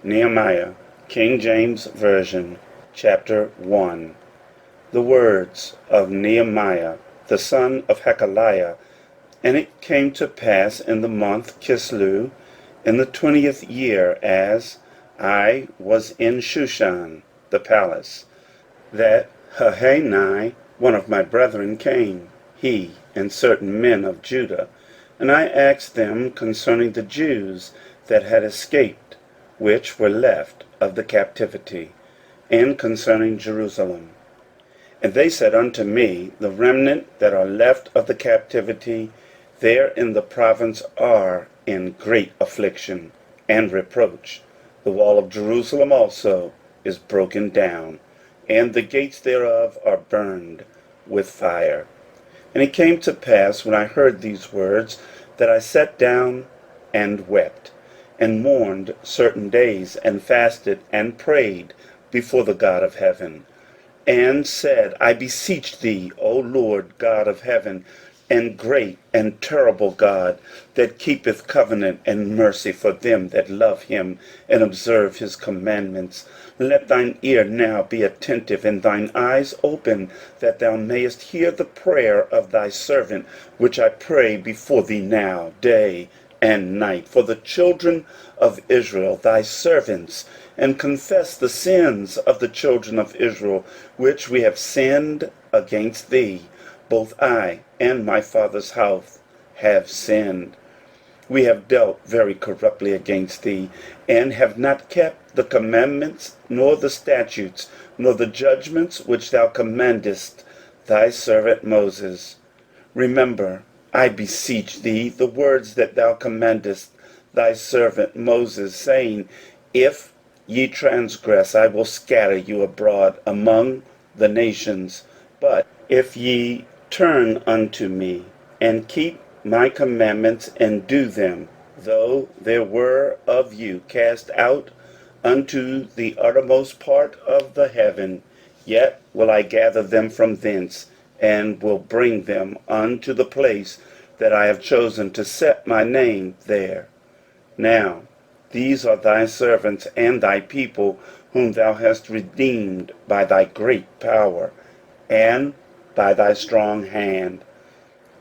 Nehemiah, King James Version, chapter 1. The words of Nehemiah, the son of Hakaliah. And it came to pass in the month Kislew, in the 20th year, as I was in Shushan, the palace, that Hanani, one of my brethren, came, he and certain men of Judah. And I asked them concerning the Jews that had escaped, which were left of the captivity, and concerning Jerusalem. And they said unto me, The remnant that are left of the captivity there in the province are in great affliction and reproach. The wall of Jerusalem also is broken down, and the gates thereof are burned with fire. And it came to pass, when I heard these words, that I sat down and wept, and mourned certain days, and fasted and prayed before the God of heaven, and said, I beseech thee, O Lord God of heaven, and great and terrible God, that keepeth covenant and mercy for them that love him and observe his commandments, let thine ear now be attentive, and thine eyes open, that thou mayest hear the prayer of thy servant, which I pray before thee now, day and night, for the children of Israel, thy servants, and confess the sins of the children of Israel, which we have sinned against thee. Both I and my father's house have sinned. We have dealt very corruptly against thee, and have not kept the commandments, nor the statutes, nor the judgments which thou commandest thy servant Moses. Remember, I beseech thee, the words that thou commandest thy servant Moses, saying, If ye transgress, I will scatter you abroad among the nations. But if ye turn unto me, and keep my commandments, and do them, though there were of you cast out unto the uttermost part of the heaven, yet will I gather them from thence, and will bring them unto the place that I have chosen to set my name there. Now these are thy servants and thy people, whom thou hast redeemed by thy great power and by thy strong hand.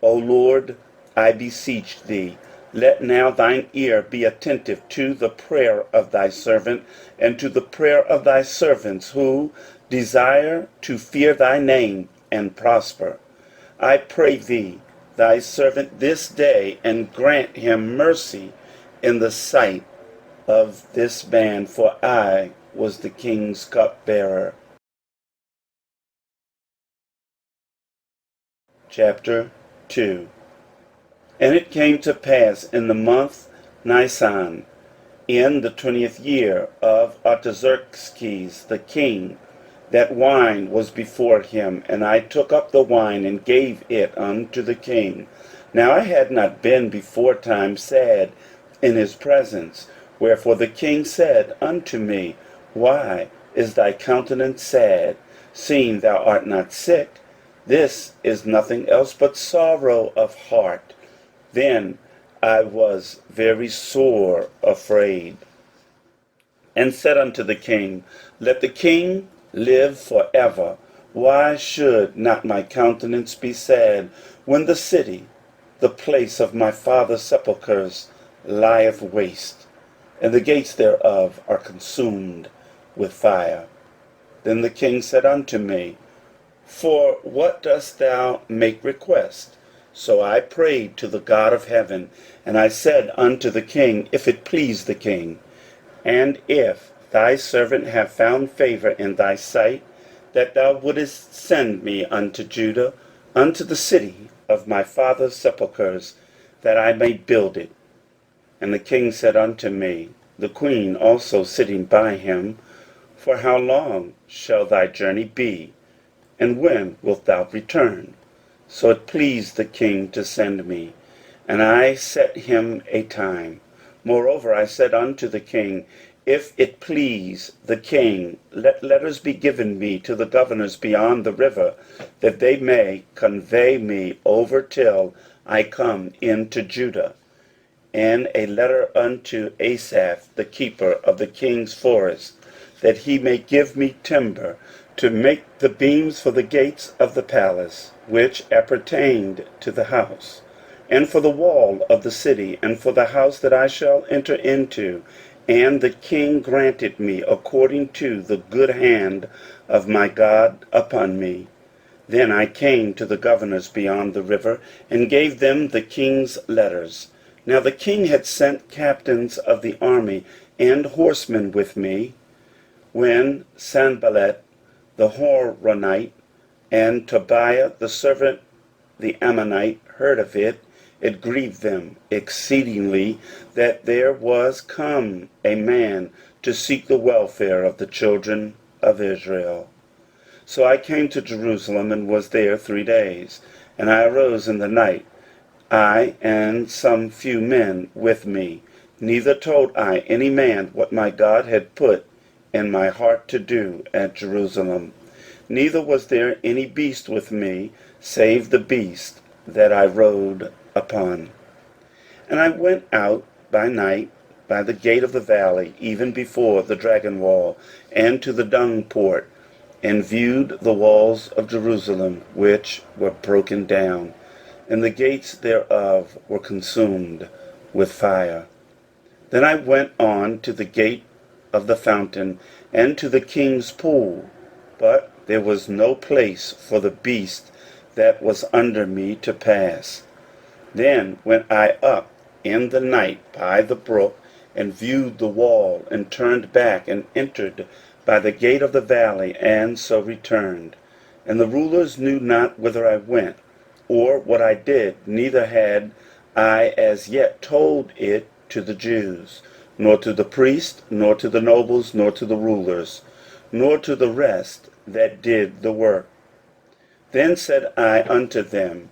O Lord, I beseech thee, let now thine ear be attentive to the prayer of thy servant, and to the prayer of thy servants who desire to fear thy name and prosper. I pray thee, thy servant, this day, and grant him mercy in the sight of this man, for I was the king's cupbearer. Chapter 2. And it came to pass in the month Nisan, in the 20th year of Artaxerxes the king, that wine was before him, and I took up the wine and gave it unto the king. Now I had not been beforetime sad in his presence. Wherefore the king said unto me, Why is thy countenance sad, seeing thou art not sick? This is nothing else but sorrow of heart. Then I was very sore afraid, and said unto the king, Let the king live forever. Why should not my countenance be sad, when the city, the place of my father's sepulchres, lieth waste, and the gates thereof are consumed with fire? Then the king said unto me, For what dost thou make request? So I prayed to the God of heaven, and I said unto the king, If it please the king, and if thy servant have found favor in thy sight, that thou wouldest send me unto Judah, unto the city of my father's sepulchres, that I may build it. And the king said unto me, the queen also sitting by him, For how long shall thy journey be, and when wilt thou return? So it pleased the king to send me, and I set him a time. Moreover I said unto the king, If it please the king, let letters be given me to the governors beyond the river, that they may convey me over till I come into Judah. and a letter unto Asaph, the keeper of the king's forest, that he may give me timber to make the beams for the gates of the palace, which appertained to the house, and for the wall of the city, and for the house that I shall enter into. And the king granted me according to the good hand of my God upon me. Then I came to the governors beyond the river, and gave them the king's letters. Now the king had sent captains of the army and horsemen with me. When Sanballat the Horonite and Tobiah the servant the Ammonite heard of it, it grieved them exceedingly that there was come a man to seek the welfare of the children of Israel. So I came to Jerusalem, and was there 3 days. And I arose in the night, I and some few men with me. Neither told I any man what my God had put in my heart to do at Jerusalem. Neither was there any beast with me, save the beast that I rode upon. And I went out by night by the gate of the valley, even before the dragon wall, and to the dung port, and viewed the walls of Jerusalem, which were broken down, and the gates thereof were consumed with fire. Then I went on to the gate of the fountain, and to the king's pool, but there was no place for the beast that was under me to pass. Then went I up in the night by the brook, and viewed the wall, and turned back, and entered by the gate of the valley, and so returned. And the rulers knew not whither I went, or what I did, neither had I as yet told it to the Jews, nor to the priests, nor to the nobles, nor to the rulers, nor to the rest that did the work. Then said I unto them,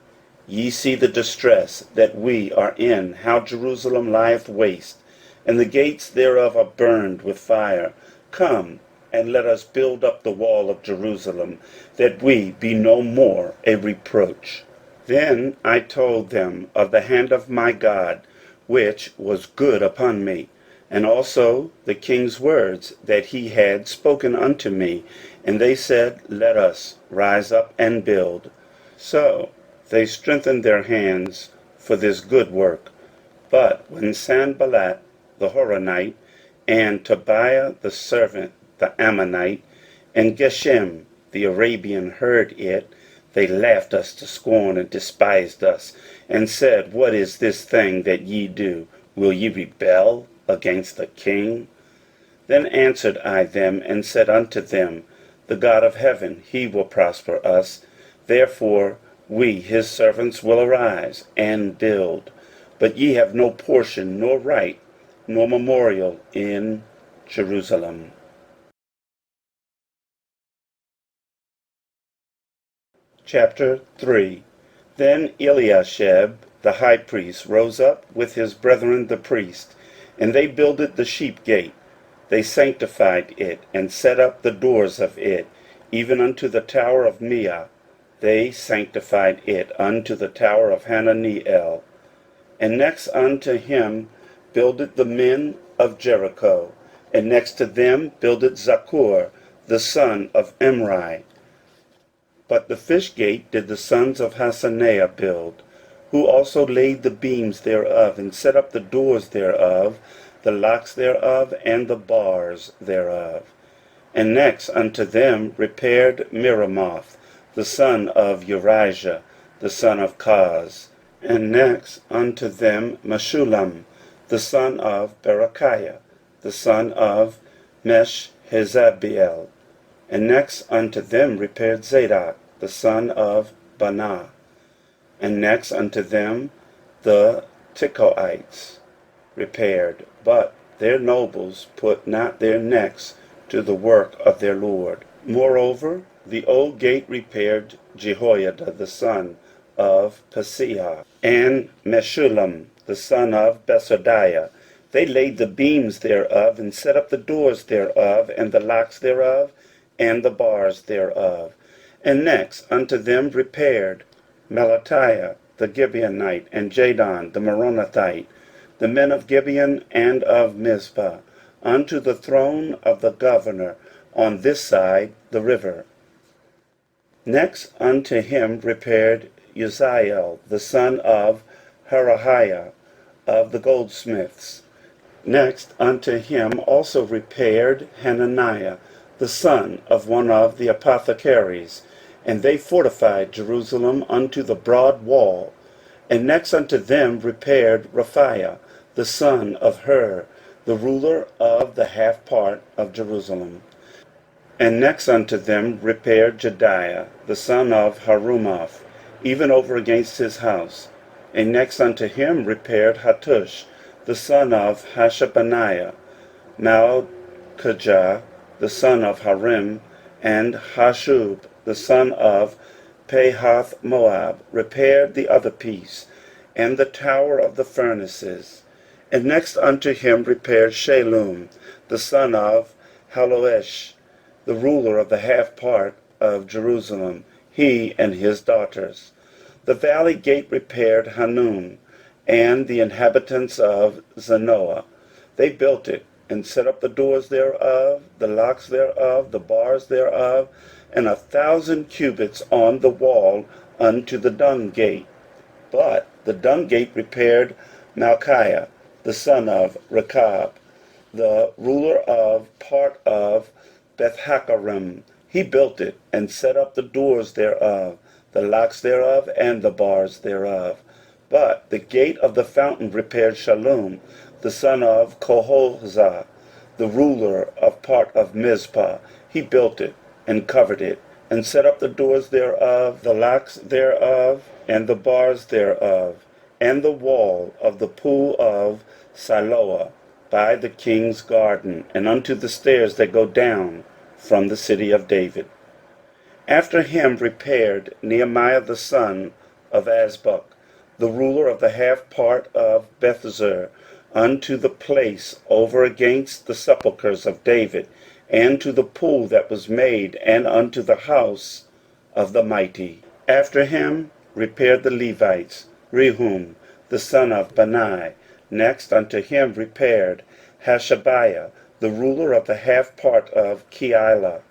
Ye see the distress that we are in, how Jerusalem lieth waste, and the gates thereof are burned with fire. Come, and let us build up the wall of Jerusalem, that we be no more a reproach. Then I told them of the hand of my God, which was good upon me, and also the king's words that he had spoken unto me. And they said, Let us rise up and build. So they strengthened their hands for this good work. But when Sanballat the Horonite, and Tobiah the servant the Ammonite, and Geshem the Arabian heard it, they laughed us to scorn, and despised us, and said, What is this thing that ye do? Will ye rebel against the king? Then answered I them, and said unto them, The God of heaven, he will prosper us. Therefore we his servants will arise and build. But ye have no portion, nor right, nor memorial in Jerusalem. Chapter 3. Then Eliashib the high priest rose up with his brethren the priests, and they builded the sheep gate. They sanctified it, and set up the doors of it, even unto the tower of Meah. They sanctified it unto the tower of Hananiel. And next unto him builded the men of Jericho, and next to them builded Zaccur the son of Imri. But the fish gate did the sons of Hassenaah build, who also laid the beams thereof, and set up the doors thereof, the locks thereof, and the bars thereof. And next unto them repaired Meremoth, the son of Urijah, the son of Koz. And next unto them Meshullam, the son of Berechiah, the son of Meshezabeel. And next unto them repaired Zadok, the son of Banah. And next unto them the Tekoites repaired, but their nobles put not their necks to the work of their Lord. Moreover, the old gate repaired Jehoiada, the son of Paseah, and Meshullam, the son of Besodiah. They laid the beams thereof, and set up the doors thereof, and the locks thereof, and the bars thereof. And next unto them repaired Melatiah the Gibeonite, and Jadon the Meronothite, the men of Gibeon and of Mizpah, unto the throne of the governor on this side the river. Next unto him repaired Uzziel, the son of Harahiah, of the goldsmiths. Next unto him also repaired Hananiah, the son of one of the apothecaries, and they fortified Jerusalem unto the broad wall. And next unto them repaired Raphiah, the son of Hur, the ruler of the half part of Jerusalem. And next unto them repaired Jediah, the son of Harumaph, even over against his house. And next unto him repaired Hattush, the son of Hashabaniah, Malchijah, the son of Harim, and Hashub, the son of Pahath Moab, repaired the other piece, and the tower of the furnaces. And next unto him repaired Shallum, the son of Haloesh, the ruler of the half part of Jerusalem, he and his daughters. The valley gate repaired Hanun, and the inhabitants of Zanoah. They built it, and set up the doors thereof, the locks thereof, the bars thereof, and 1,000 cubits on the wall unto the dung gate. But the dung gate repaired Malchiah, the son of Rechab, the ruler of part of Beth-haccherem. He built it, and set up the doors thereof, the locks thereof, and the bars thereof. But the gate of the fountain repaired Shallum, the son of Kohozah, the ruler of part of Mizpah. He built it, and covered it, and set up the doors thereof, the locks thereof, and the bars thereof, and the wall of the pool of Siloah by the king's garden, and unto the stairs that go down from the city of David. After him repaired Nehemiah the son of Azbuk, the ruler of the half part of Bethzur, unto the place over against the sepulchres of David, and to the pool that was made, and unto the house of the mighty. After him repaired the Levites, Rehum the son of Bani. Next unto him repaired Hashabiah, the ruler of the half part of Keilah,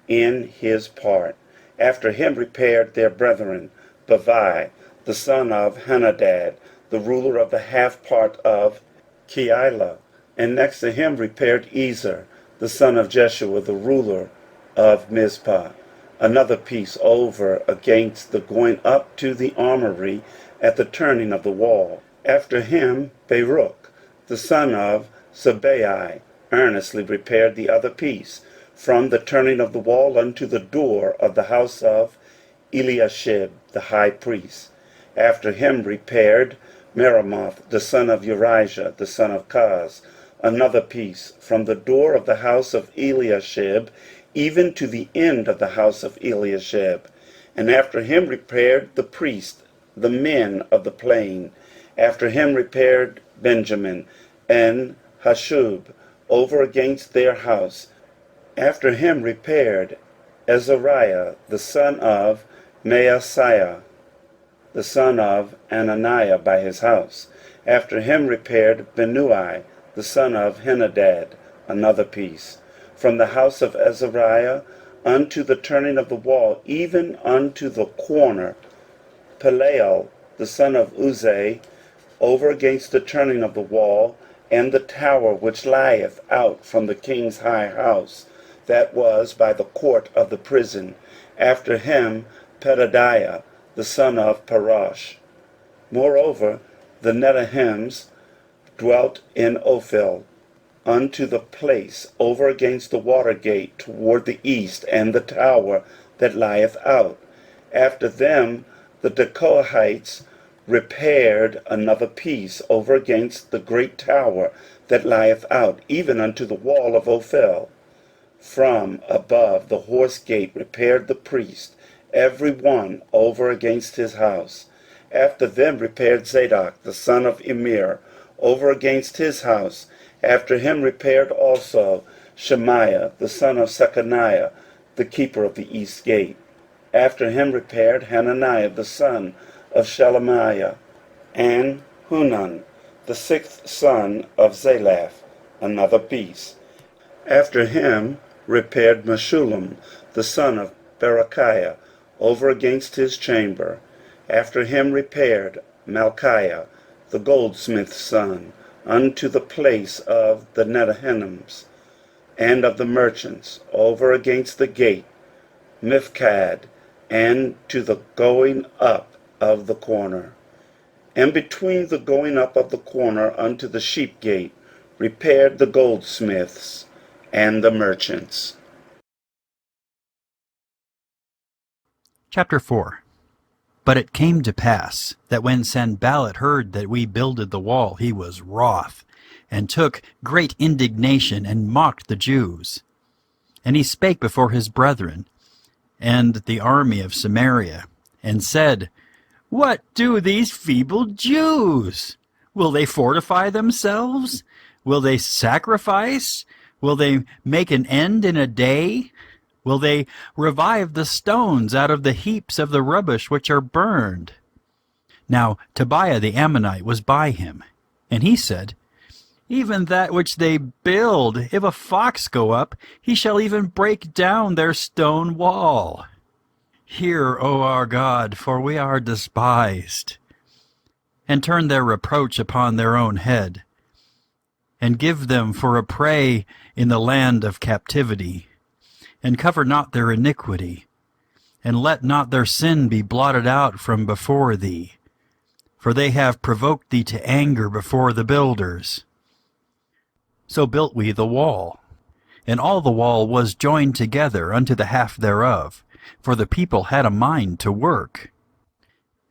in his part. After him repaired their brethren, Bavai, the son of Henadad, the ruler of the half part of Keilah. And next to him repaired Ezer, the son of Jeshua, the ruler of Mizpah, another piece over against the going up to the armory at the turning of the wall. After him Baruch, the son of Sabai, earnestly repaired the other piece, from the turning of the wall unto the door of the house of Eliashib the high priest. After him repaired Meremoth, the son of Urijah, the son of Kaz, another piece, from the door of the house of Eliashib even to the end of the house of Eliashib. And after him repaired the priest, the men of the plain. After him repaired Benjamin and Hashub over against their house. After him repaired Azariah, the son of Maaseiah, the son of Ananiah, by his house. After him repaired Benui, the son of Henadad, another piece, from the house of Azariah unto the turning of the wall, even unto the corner. Paleel, the son of Uzai, over against the turning of the wall, and the tower which lieth out from the king's high house, that was by the court of the prison. After him Pedadiah, the son of Parosh. Moreover, the Nethims dwelt in Ophel, unto the place over against the water gate toward the east, and the tower that lieth out. After them the Tekoites repaired another piece over against the great tower that lieth out, even unto the wall of Ophel. From above the horse gate repaired the priest, every one over against his house. After them repaired Zadok, the son of Immer, over against his house. After him repaired also Shemaiah, the son of Shechaniah, the keeper of the east gate. After him repaired Hananiah, the son of Shelemiah, and Hunan, the sixth son of Zalaph, another piece. After him repaired Meshullam, the son of Berechiah, over against his chamber. After him repaired Malchiah, the goldsmith's son, unto the place of the Nethinims, and of the merchants, over against the gate Mifkad, and to the going up of the corner. And between the going up of the corner unto the sheep gate repaired the goldsmiths and the merchants. Chapter 4. But it came to pass that when Sanballat heard that we builded the wall, he was wroth, and took great indignation, and mocked the Jews. And he spake before his brethren and the army of Samaria, and said, What do these feeble Jews? Will they fortify themselves? Will they sacrifice? Will they make an end in a day? Will they revive the stones out of the heaps of the rubbish which are burned? Now Tobiah the Ammonite was by him, and he said, Even that which they build, if a fox go up, he shall even break down their stone wall. Hear, O our God, for we are despised. And turn their reproach upon their own head, and give them for a prey in the land of captivity, and cover not their iniquity, and let not their sin be blotted out from before thee, for they have provoked thee to anger before the builders. So built we the wall, and all the wall was joined together unto the half thereof, for the people had a mind to work.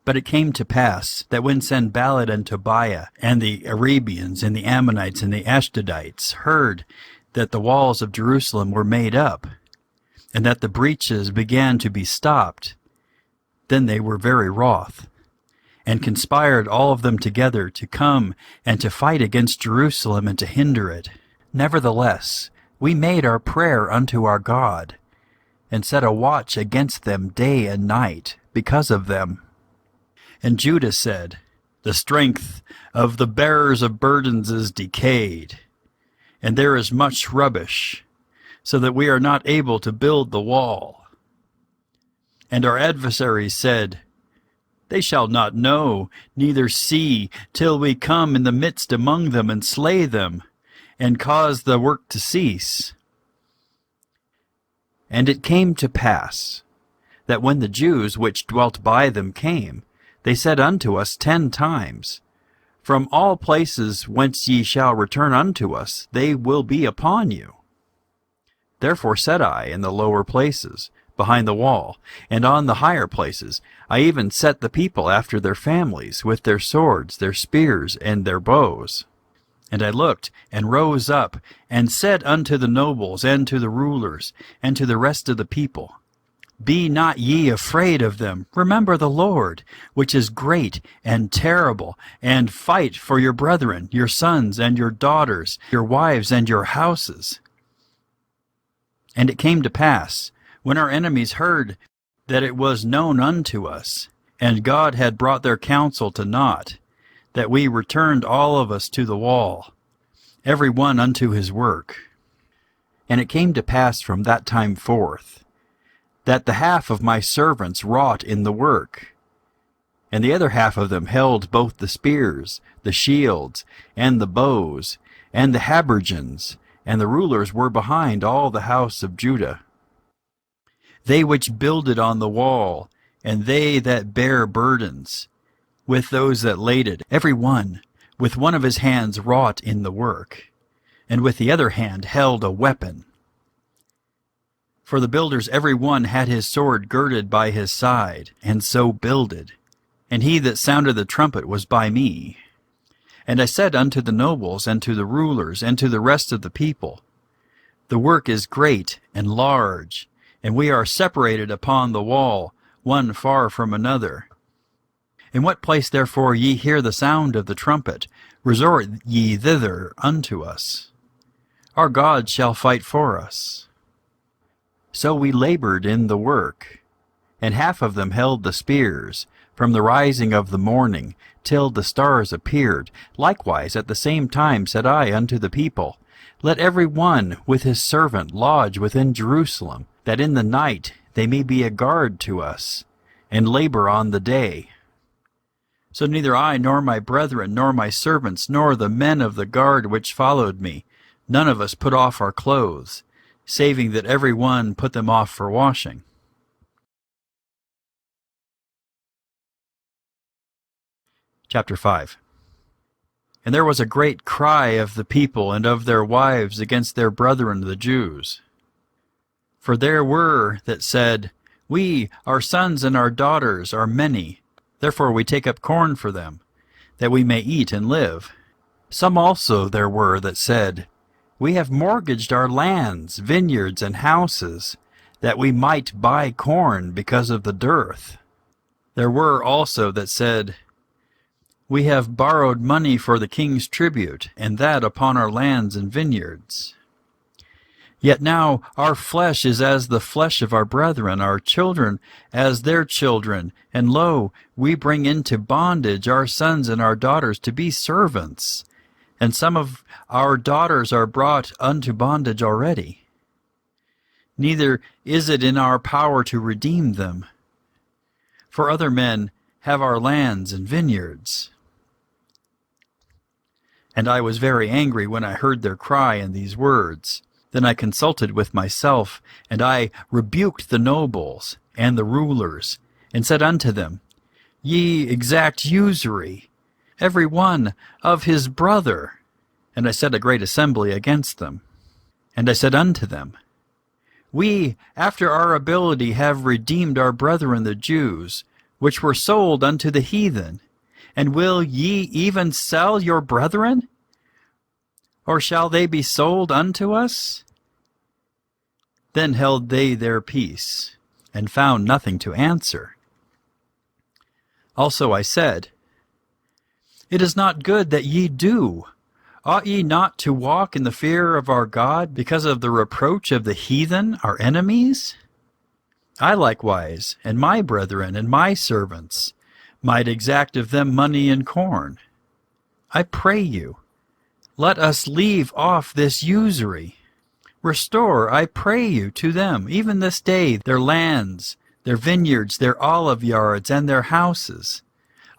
But it came to pass that when Sanballat and Tobiah and the Arabians and the Ammonites and the Ashdodites heard that the walls of Jerusalem were made up, and that the breaches began to be stopped, then they were very wroth, and conspired all of them together to come and to fight against Jerusalem and to hinder it. Nevertheless, we made our prayer unto our God, and set a watch against them day and night because of them. And Judah said, The strength of the bearers of burdens is decayed, and there is much rubbish, so that we are not able to build the wall. And our adversaries said, They shall not know, neither see, till we come in the midst among them and slay them, and cause the work to cease. And it came to pass, that when the Jews which dwelt by them came, they said unto us 10 times, From all places whence ye shall return unto us, they will be upon you. Therefore said I in the lower places, behind the wall, and on the higher places, I even set the people after their families, with their swords, their spears, and their bows. And I looked, and rose up, and said unto the nobles, and to the rulers, and to the rest of the people, Be not ye afraid of them. Remember the Lord, which is great and terrible, and fight for your brethren, your sons and your daughters, your wives and your houses. And it came to pass, when our enemies heard that it was known unto us, and God had brought their counsel to naught, that we returned all of us to the wall, every one unto his work. And it came to pass from that time forth, that the half of my servants wrought in the work, and the other half of them held both the spears, the shields, and the bows, and the habergeons, and the rulers were behind all the house of Judah. They which builded on the wall, and they that bare burdens, with those that laid it, every one with one of his hands wrought in the work, and with the other hand held a weapon. For the builders every one had his sword girded by his side, and so builded. And he that sounded the trumpet was by me. And I said unto the nobles, and to the rulers, and to the rest of the people, The work is great and large, and we are separated upon the wall, one far from another. In what place therefore ye hear the sound of the trumpet, resort ye thither unto us. Our God shall fight for us. So we labored in the work, and half of them held the spears, from the rising of the morning till the stars appeared. Likewise at the same time said I unto the people, Let every one with his servant lodge within Jerusalem, that in the night they may be a guard to us, and labor on the day. So neither I, nor my brethren, nor my servants, nor the men of the guard which followed me, none of us put off our clothes, saving that every one put them off for washing. Chapter 5. And there was a great cry of the people and of their wives against their brethren the Jews. For there were that said, We, our sons and our daughters, are many, therefore we take up corn for them, that we may eat and live. Some also there were that said, We have mortgaged our lands, vineyards, and houses, that we might buy corn because of the dearth. There were also that said, We have borrowed money for the king's tribute, and that upon our lands and vineyards. Yet now our flesh is as the flesh of our brethren, our children as their children, and lo, we bring into bondage our sons and our daughters to be servants, and some of our daughters are brought unto bondage already. Neither is it in our power to redeem them, for other men have our lands and vineyards. And I was very angry when I heard their cry and these words. Then I consulted with myself, and I rebuked the nobles and the rulers, and said unto them, Ye exact usury, every one of his brother. And I set a great assembly against them. And I said unto them, We, after our ability, have redeemed our brethren the Jews, which were sold unto the heathen. And will ye even sell your brethren? Or shall they be sold unto us? Then held they their peace, and found nothing to answer. Also I said, It is not good that ye do. Ought ye not to walk in the fear of our God, because of the reproach of the heathen, our enemies? I likewise, and my brethren, and my servants, might exact of them money and corn. I pray you, let us leave off this usury. Restore, I pray you, to them, even this day, their lands, their vineyards, their olive yards, and their houses,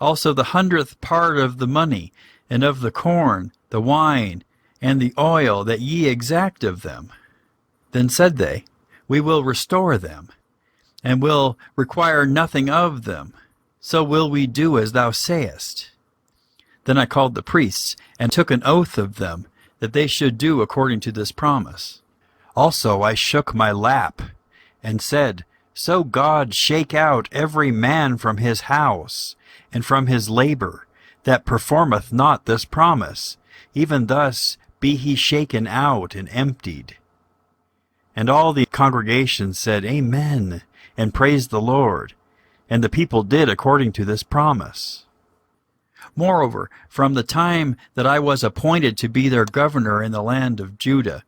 also the 100th part of the money, and of the corn, the wine, and the oil that ye exact of them. Then said they, We will restore them, and will require nothing of them. So will we do as thou sayest. Then I called the priests, and took an oath of them, that they should do according to this promise. Also I shook my lap, and said, So God shake out every man from his house, and from his labor, that performeth not this promise, even thus be he shaken out and emptied. And all the congregation said, Amen, and praised the Lord. And the people did according to this promise. Moreover, from the time that I was appointed to be their governor in the land of Judah,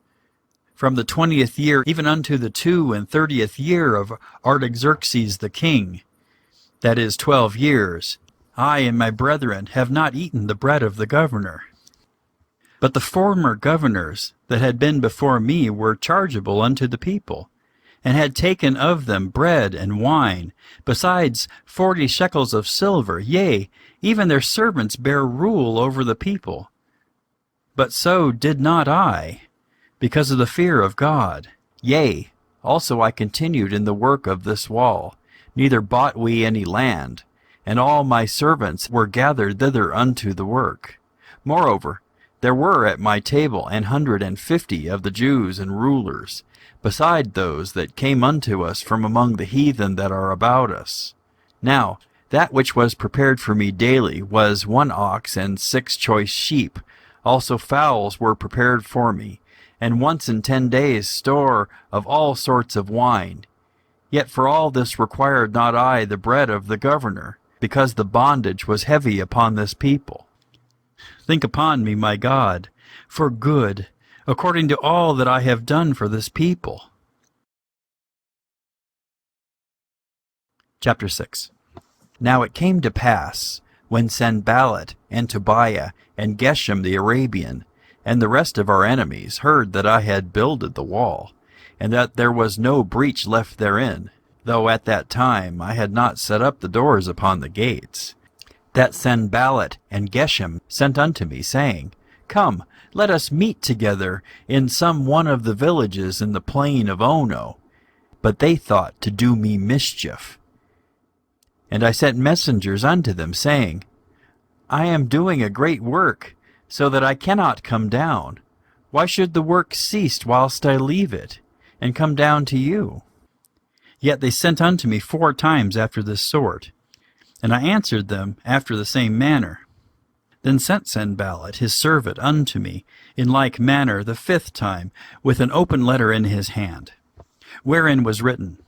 from the 20th year even unto the 32nd year of Artaxerxes the king, that is 12 years, I and my brethren have not eaten the bread of the governor. But the former governors that had been before me were chargeable unto the people, and had taken of them bread and wine, besides 40 shekels of silver, yea, even their servants bare rule over the people. But so did not I, because of the fear of God. Yea, also I continued in the work of this wall, neither bought we any land, and all my servants were gathered thither unto the work. Moreover, there were at my table 150 of the Jews and rulers, beside those that came unto us from among the heathen that are about us. Now, that which was prepared for me daily was 1 ox and 6 choice sheep. Also fowls were prepared for me, and once in 10 days store of all sorts of wine. Yet for all this required not I the bread of the governor, because the bondage was heavy upon this people. Think upon me, my God, for good, according to all that I have done for this people. Chapter 6. Now it came to pass, when Sanballat and Tobiah and Geshem the Arabian and the rest of our enemies heard that I had builded the wall, and that there was no breach left therein, though at that time I had not set up the doors upon the gates, that Sanballat and Geshem sent unto me, saying, Come, let us meet together in some one of the villages in the plain of Ono. But they thought to do me mischief. And I sent messengers unto them, saying, I am doing a great work, so that I cannot come down. Why should the work cease whilst I leave it, and come down to you? Yet they sent unto me 4 times after this sort, and I answered them after the same manner. Then sent Sanballat his servant unto me in like manner the 5th time, with an open letter in his hand, wherein was written,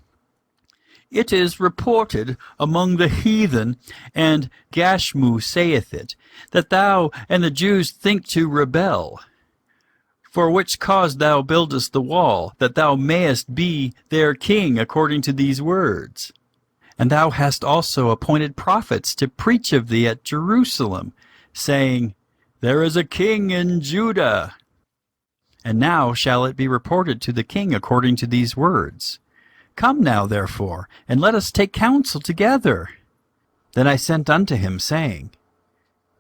It is reported among the heathen, and Gashmu saith it, that thou and the Jews think to rebel. For which cause thou buildest the wall, that thou mayest be their king according to these words. And thou hast also appointed prophets to preach of thee at Jerusalem, saying, There is a king in Judah. And now shall it be reported to the king according to these words. Come now, therefore, and let us take counsel together. Then I sent unto him, saying,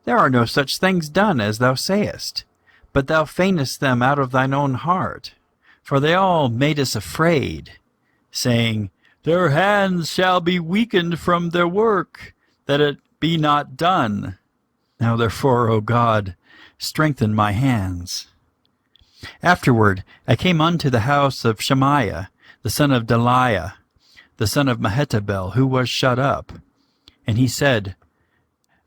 There are no such things done as thou sayest, but thou feignest them out of thine own heart. For they all made us afraid, saying, Their hands shall be weakened from their work, that it be not done. Now therefore, O God, strengthen my hands. Afterward I came unto the house of Shemaiah, the son of Delaiah, the son of Mehetabel, who was shut up. And he said,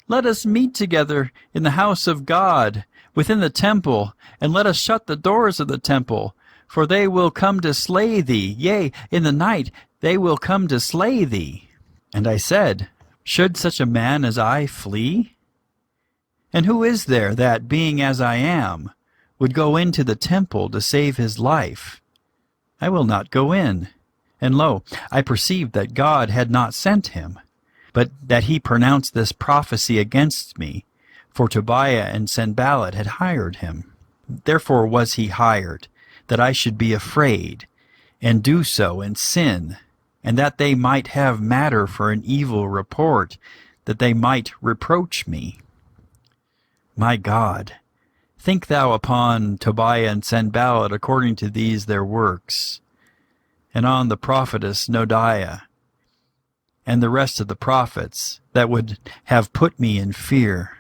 Let us meet together in the house of God, within the temple, and let us shut the doors of the temple, for they will come to slay thee. Yea, in the night they will come to slay thee. And I said, Should such a man as I flee? And who is there that, being as I am, would go into the temple to save his life? I will not go in. And lo, I perceived that God had not sent him, but that he pronounced this prophecy against me, for Tobiah and Sanballat had hired him. Therefore was he hired, that I should be afraid, and do so and sin, and that they might have matter for an evil report, that they might reproach me. My God, think thou upon Tobiah and Sanballat according to these their works, and on the prophetess Noadiah, and the rest of the prophets that would have put me in fear.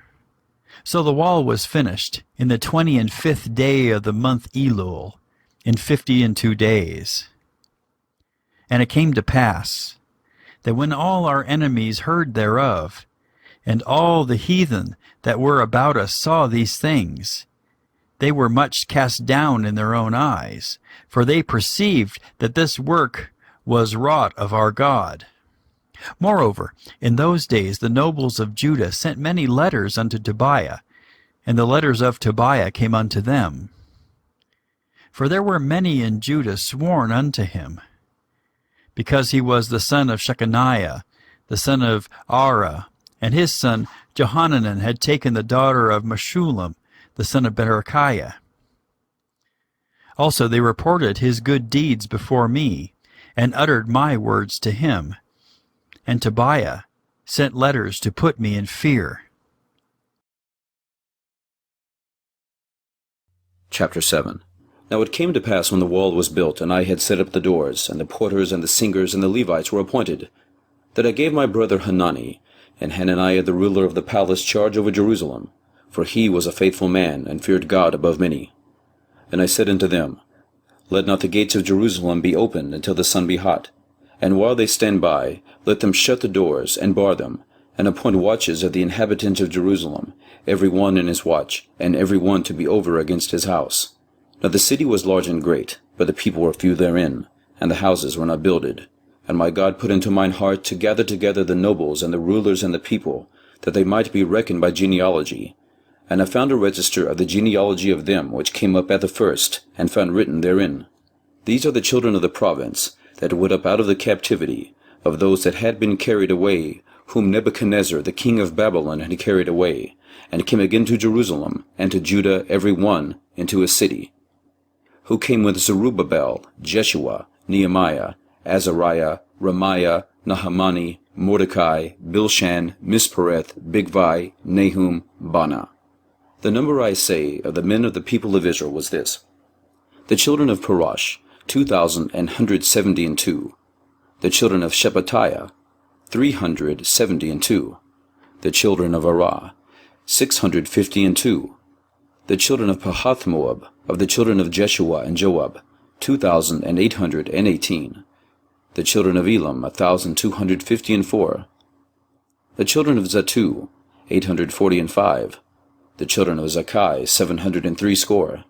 So the wall was finished in the 25th day of the month Elul, in 52 days. And it came to pass, that when all our enemies heard thereof, and all the heathen that were about us saw these things, they were much cast down in their own eyes, for they perceived that this work was wrought of our God. Moreover, in those days the nobles of Judah sent many letters unto Tobiah, and the letters of Tobiah came unto them. For there were many in Judah sworn unto him, because he was the son of Shechaniah, the son of Ara, and his son Johanan had taken the daughter of Meshullam, the son of Berechiah. Also they reported his good deeds before me, and uttered my words to him. And Tobiah sent letters to put me in fear. Chapter 7. Now it came to pass when the wall was built, and I had set up the doors, and the porters and the singers and the Levites were appointed, that I gave my brother Hanani, and Hananiah the ruler of the palace charge over Jerusalem, for he was a faithful man, and feared God above many. And I said unto them, Let not the gates of Jerusalem be opened until the sun be hot, and while they stand by, let them shut the doors, and bar them, and appoint watches of the inhabitants of Jerusalem, every one in his watch, and every one to be over against his house. Now the city was large and great, but the people were few therein, and the houses were not builded. And my God put into mine heart to gather together the nobles and the rulers and the people, that they might be reckoned by genealogy. And I found a register of the genealogy of them which came up at the first, and found written therein, These are the children of the province, that went up out of the captivity, of those that had been carried away, whom Nebuchadnezzar the king of Babylon had carried away, and came again to Jerusalem, and to Judah every one into his city, who came with Zerubbabel, Jeshua, Nehemiah, Azariah, Ramiah, Nahamani, Mordecai, Bilshan, Mispereth, Bigvai, Nahum, Bana. The number, I say, of the men of the people of Israel was this: the children of Parosh, 2,172. The children of Shephatiah, 372. The children of Arah, 652. The children of Pahath-Moab, of the children of Jeshua and Joab, 2,818. The children of Elam, 1,254. The children of Zattu, 845. The children of Zakkai, 703 score.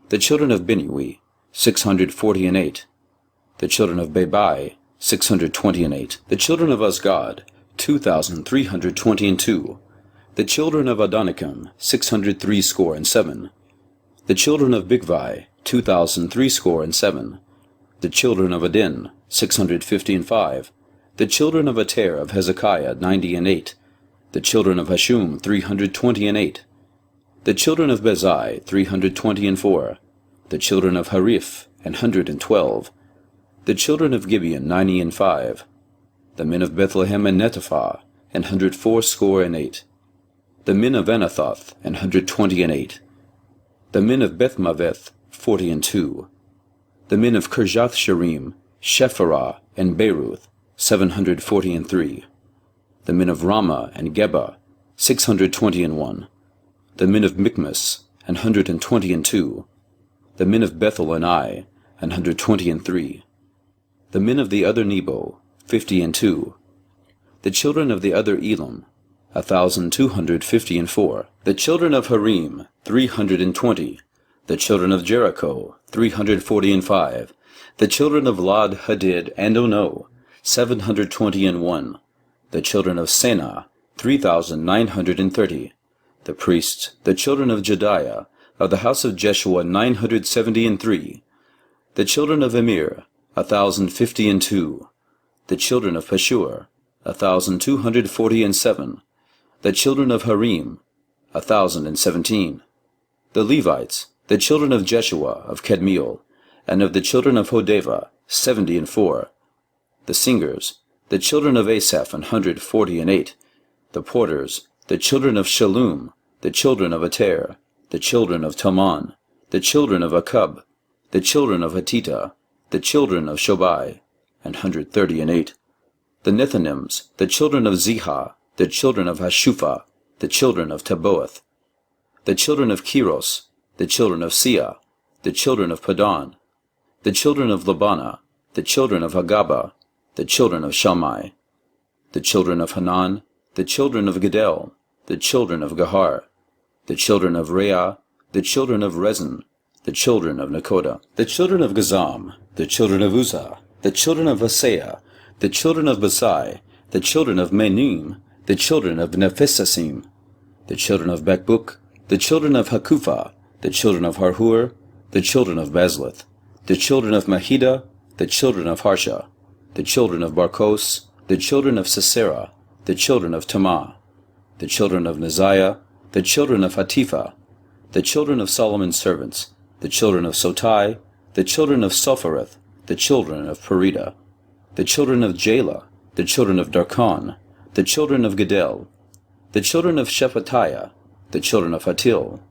The children of Binnui, 648. The children of Bebai, 628. The children of Azgad, 2,322. The children of Adonikam, 603 score and 7. The children of Bigvai, 2,003 score and 7. The children of Adin, 655. The children of Ater of Hezekiah, 90 and 8. The children of Hashum, 320 and 8. The children of Bezai, 320 and 4. The children of Hariph, 112. The children of Gibeon, 90 and 5. The men of Bethlehem and Netophath, 104 score and 8. The men of Anathoth, 120 and 8. The men of Bethmaveth, 40 and 2. The men of Kirjath-Shearim, Shepharah, and Beeroth, 740 and 3. The men of Ramah and Geba, 620 and 1. The men of Michmas, 120 and 2. The men of Bethel and Ai, 120 and 3. The men of the other Nebo, 50 and 2. The children of the other Elam, 1,250 and 4. The children of Harim, 320. The children of Jericho, 340 and 5. The children of Lod, Hadid, and Ono, 720 and 1. The children of Senah, 3,930. The priests, the children of Jediah, of the house of Jeshua, 970 and 3. The children of Emir, 1,050 and 2. The children of Pashur, 1,240 and 7. The children of Harim, 1,017. The Levites, the children of Jeshua, of Kadmiel, and of the children of Hodeva, 70 and 4. The singers, the children of Asaph, 140 and 8. The porters, the children of Shallum, the children of Ater, the children of Taman, the children of Akub, the children of Hatita, the children of Shobai, 130 and 8. The Nethinims, the children of Ziha, the children of Hashupha, the children of Tabbaoth. The children of Kiros, the children of Sia, the children of Padan, the children of Labana, the children of Hagaba, the children of Shammai. The children of Hanan, the children of Gedel, the children of Gahar, the children of Reah, the children of Rezin, the children of Nakoda. The children of Gazam, the children of Uzzah, the children of Asaiah, the children of Basai, the children of Menim, the children of Nephisasim, the children of Bakbuk, the children of Hakupha, the children of Harhur, the children of Bazlith, the children of Mahida, the children of Harsha, the children of Barkos, the children of Sisera, the children of Tamah, the children of Neziah, the children of Hatipha, the children of Solomon's servants, the children of Sotai, the children of Sophareth, the children of Perida, the children of Jalah, the children of Darkon, the children of Gedel, the children of Shephatiah, the children of Hatil,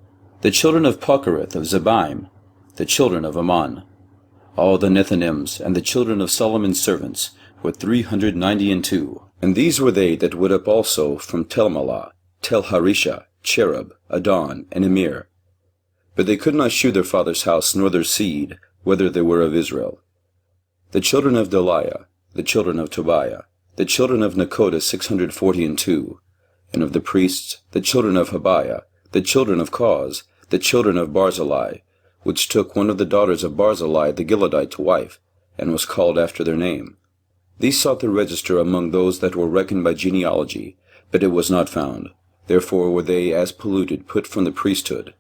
the children of Pochereth of Zebaim, the children of Ammon. All the Nethinims and the children of Solomon's servants were 390 and 2. And these were they that went up also from Telmelah, Telharisha, Cherub, Adon, and Emir. But they could not shew their father's house nor their seed, whether they were of Israel. The children of Deliah, the children of Tobiah, the children of Nakoda, 640 and 2. And of the priests, the children of Habiah, the children of Koz, the children of Barzillai, which took one of the daughters of Barzillai the Gileadite to wife, and was called after their name. These sought the register among those that were reckoned by genealogy, but it was not found. Therefore were they as polluted put from the priesthood.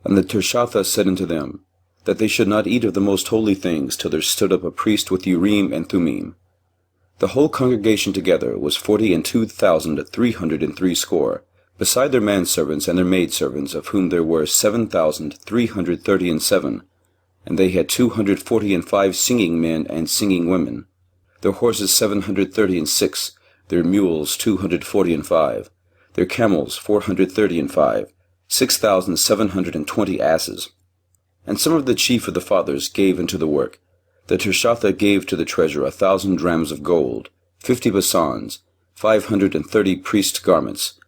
And the Tirshatha said unto them, that they should not eat of the most holy things till there stood up a priest with Urim and Thummim. The whole congregation together was 42,360, beside their manservants and their maidservants, of whom there were 7,337, and they had 245 singing men and singing women. Their horses 736, their mules 245, their camels 435, 6,720 asses. And some of the chief of the fathers gave into the work. The Tirshatha gave to the treasure 1,000 drams of gold, 50 basons, 530 priest garments.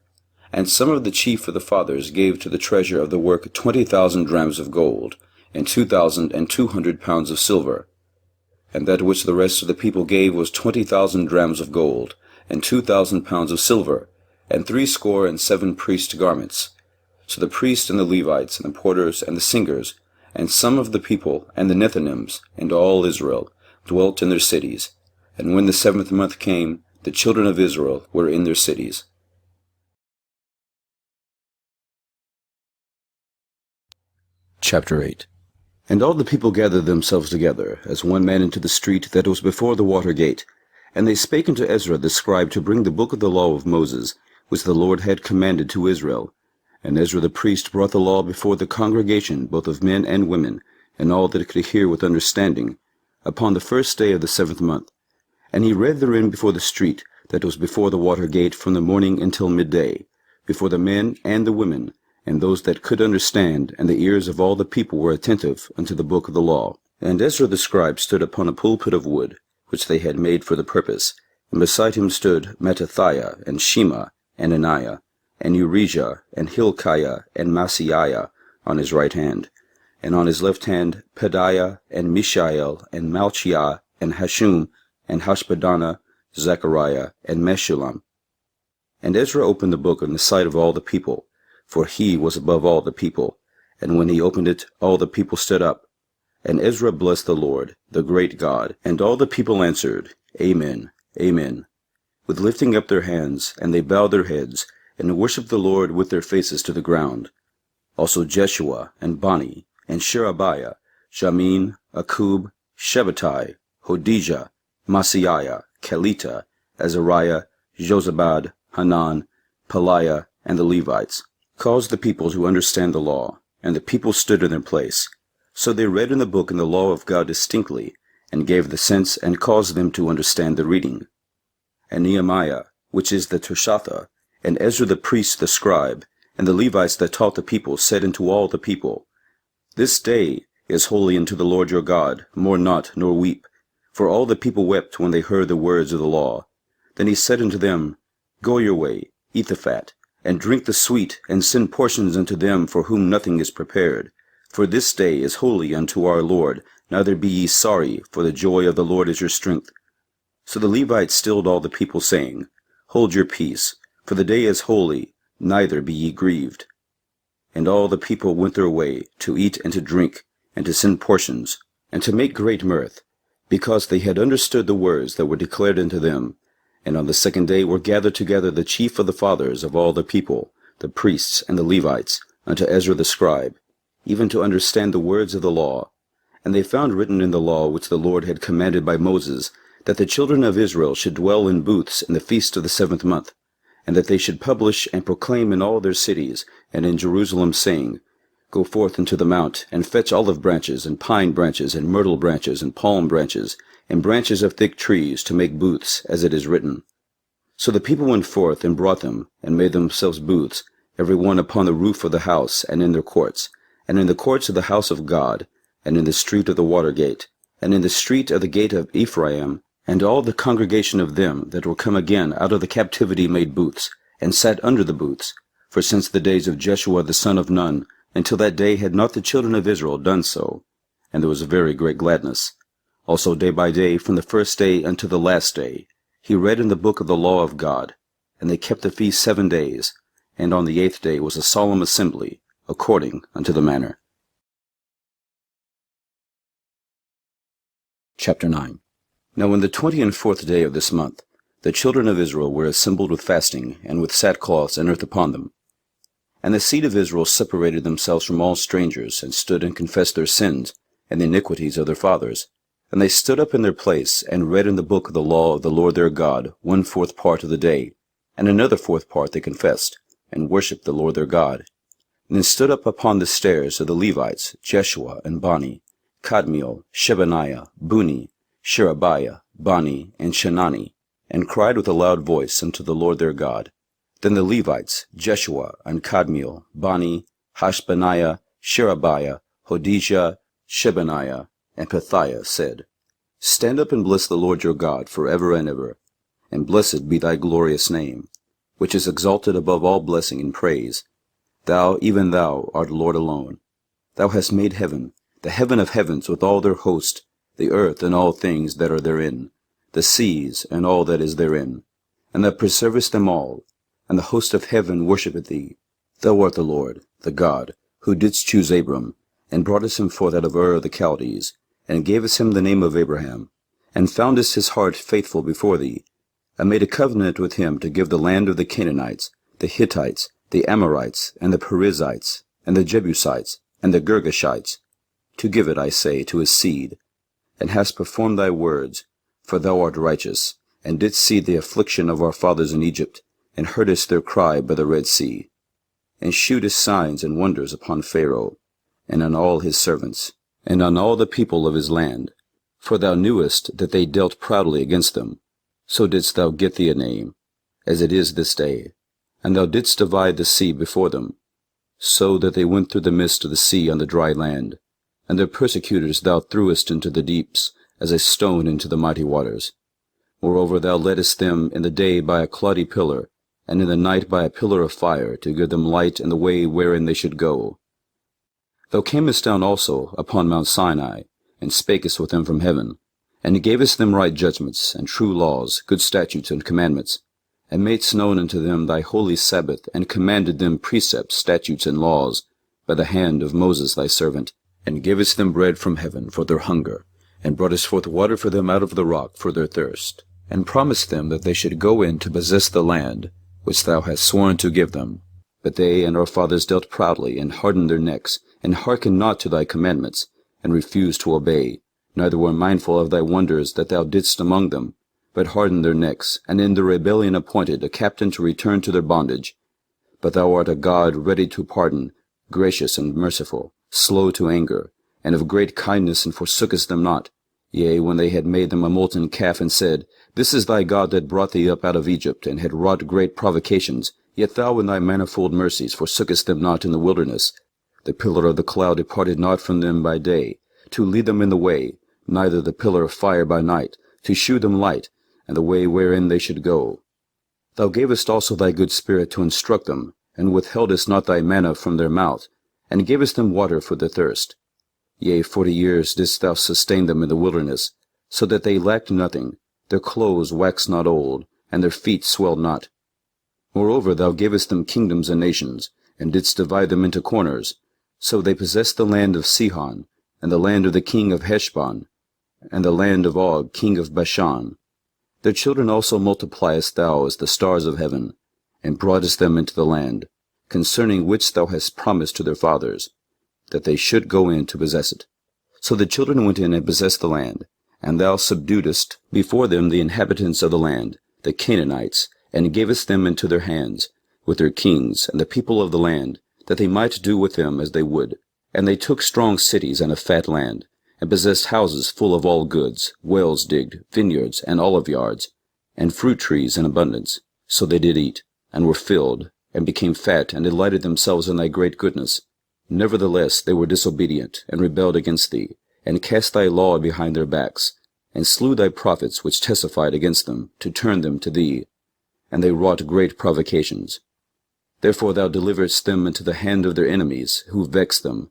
And some of the chief of the fathers gave to the treasure of the work 20,000 drams of gold, and 2,200 pounds of silver. And that which the rest of the people gave was 20,000 drams of gold, and 2,000 pounds of silver, and 67 priest garments. So the priests and the Levites, and the porters, and the singers, and some of the people, and the Nethinims, and all Israel, dwelt in their cities. And when the 7th month came, the children of Israel were in their cities. Chapter 8. And all the people gathered themselves together, as one man into the street that was before the water gate. And they spake unto Ezra the scribe to bring the book of the law of Moses, which the Lord had commanded to Israel. And Ezra the priest brought the law before the congregation, both of men and women, and all that could hear with understanding, upon the 1st day of the 7th month. And he read therein before the street that was before the water gate from the morning until midday, before the men and the women, and those that could understand, and the ears of all the people were attentive unto the book of the law. And Ezra the scribe stood upon a pulpit of wood, which they had made for the purpose, and beside him stood Mattithiah, and Shema, and Ananiah, and Urijah, and Hilkiah, and Maaseiah on his right hand, and on his left hand Pedaiah, and Mishael, and Malchiah, and Hashum, and Hashbaddanah, Zechariah, and Meshullam. And Ezra opened the book in the sight of all the people, for he was above all the people. And when he opened it, all the people stood up. And Ezra blessed the Lord, the great God. And all the people answered, Amen, Amen, with lifting up their hands, and they bowed their heads, and worshipped the Lord with their faces to the ground. Also Jeshua, and Bani, and Sherebiah, Jamin, Akub, Shabbatai, Hodijah, Maaseiah, Kelita, Azariah, Jozabad, Hanan, Peliah, and the Levites, caused the people to understand the law, and the people stood in their place. So they read in the book and the law of God distinctly, and gave the sense, and caused them to understand the reading. And Nehemiah, which is the Tirshatha, and Ezra the priest the scribe, and the Levites that taught the people, said unto all the people, This day is holy unto the Lord your God, mourn not, nor weep. For all the people wept when they heard the words of the law. Then he said unto them, Go your way, eat the fat, and drink the sweet, and send portions unto them for whom nothing is prepared. For this day is holy unto our Lord, neither be ye sorry, for the joy of the Lord is your strength. So the Levites stilled all the people, saying, Hold your peace, for the day is holy, neither be ye grieved. And all the people went their way, to eat and to drink, and to send portions, and to make great mirth, because they had understood the words that were declared unto them. And on the 2nd day were gathered together the chief of the fathers of all the people, the priests and the Levites, unto Ezra the scribe, even to understand the words of the law. And they found written in the law which the Lord had commanded by Moses, that the children of Israel should dwell in booths in the feast of the 7th month, and that they should publish and proclaim in all their cities, and in Jerusalem, saying, Go forth into the mount, and fetch olive branches, and pine branches, and myrtle branches, and palm branches, and branches of thick trees, to make booths, as it is written. So the people went forth, and brought them, and made themselves booths, every one upon the roof of the house, and in their courts, and in the courts of the house of God, and in the street of the water gate, and in the street of the gate of Ephraim. And all the congregation of them that were come again out of the captivity made booths, and sat under the booths. For since the days of Jeshua the son of Nun, until that day had not the children of Israel done so. And there was a very great gladness. Also day by day, from the 1st day unto the last day, he read in the book of the law of God. And they kept the feast 7 days, and on the 8th day was a solemn assembly, according unto the manner. Chapter 9. Now in the 24th day of this month, the children of Israel were assembled with fasting, and with sackcloths and earth upon them. And the seed of Israel separated themselves from all strangers, and stood and confessed their sins, and the iniquities of their fathers. And they stood up in their place, and read in the book of the law of the Lord their God 1/4 part of the day, and another 4th part they confessed, and worshipped the Lord their God. And then stood up upon the stairs of the Levites, Jeshua and Bani, Kadmiel, Shebaniah, Buni, Sherebiah, Bani, and Shenani, and cried with a loud voice unto the Lord their God. Then the Levites, Jeshua and Kadmiel, Bani, Hashbaniah, Sherebiah, Hodijah, Shebaniah, and Pethiah said, Stand up and bless the Lord your God for ever and ever, and blessed be thy glorious name, which is exalted above all blessing and praise. Thou, even thou, art Lord alone. Thou hast made heaven, the heaven of heavens with all their host, the earth and all things that are therein, the seas and all that is therein, and thou preservest them all, and the host of heaven worshippeth thee. Thou art the Lord, the God, who didst choose Abram, and broughtest him forth out of Ur of the Chaldees, and gavest him the name of Abraham, and foundest his heart faithful before thee, and made a covenant with him to give the land of the Canaanites, the Hittites, the Amorites, and the Perizzites, and the Jebusites, and the Girgashites, to give it, I say, to his seed, and hast performed thy words, for thou art righteous, and didst see the affliction of our fathers in Egypt, and heardest their cry by the Red Sea, and shewedest signs and wonders upon Pharaoh, and on all his servants, and on all the people of his land. For thou knewest that they dealt proudly against them, so didst thou get thee a name, as it is this day. And thou didst divide the sea before them, so that they went through the midst of the sea on the dry land. And their persecutors thou threwest into the deeps, as a stone into the mighty waters. Moreover thou leddest them in the day by a cloudy pillar, and in the night by a pillar of fire, to give them light in the way wherein they should go. Thou camest down also upon Mount Sinai, and spakest with them from heaven, and gavest them right judgments, and true laws, good statutes, and commandments, and madest known unto them thy holy Sabbath, and commanded them precepts, statutes, and laws, by the hand of Moses thy servant, and gavest them bread from heaven for their hunger, and broughtest forth water for them out of the rock for their thirst, and promised them that they should go in to possess the land, which thou hast sworn to give them. But they and our fathers dealt proudly, and hardened their necks, and hearkened not to thy commandments, and refused to obey, neither were mindful of thy wonders that thou didst among them, but hardened their necks, and in their rebellion appointed a captain to return to their bondage. But thou art a God ready to pardon, gracious and merciful, slow to anger, and of great kindness, and forsookest them not. Yea, when they had made them a molten calf, and said, This is thy God that brought thee up out of Egypt, and had wrought great provocations, yet thou in thy manifold mercies forsookest them not in the wilderness. The pillar of the cloud departed not from them by day, to lead them in the way, neither the pillar of fire by night, to shew them light, and the way wherein they should go. Thou gavest also thy good Spirit to instruct them, and withheldest not thy manna from their mouth, and gavest them water for their thirst. Yea, 40 years didst thou sustain them in the wilderness, so that they lacked nothing, their clothes waxed not old, and their feet swelled not. Moreover thou gavest them kingdoms and nations, and didst divide them into corners. So they possessed the land of Sihon, and the land of the king of Heshbon, and the land of Og king of Bashan. Their children also multipliest thou as the stars of heaven, and broughtest them into the land, concerning which thou hast promised to their fathers, that they should go in to possess it. So the children went in and possessed the land, and thou subduedest before them the inhabitants of the land, the Canaanites, and gavest them into their hands, with their kings and the people of the land, that they might do with them as they would. And they took strong cities and a fat land, and possessed houses full of all goods, wells digged, vineyards, and olive yards, and fruit trees in abundance. So they did eat, and were filled, and became fat, and delighted themselves in thy great goodness. Nevertheless they were disobedient, and rebelled against thee, and cast thy law behind their backs, and slew thy prophets which testified against them, to turn them to thee. And they wrought great provocations. Therefore thou deliveredst them into the hand of their enemies, who vexed them.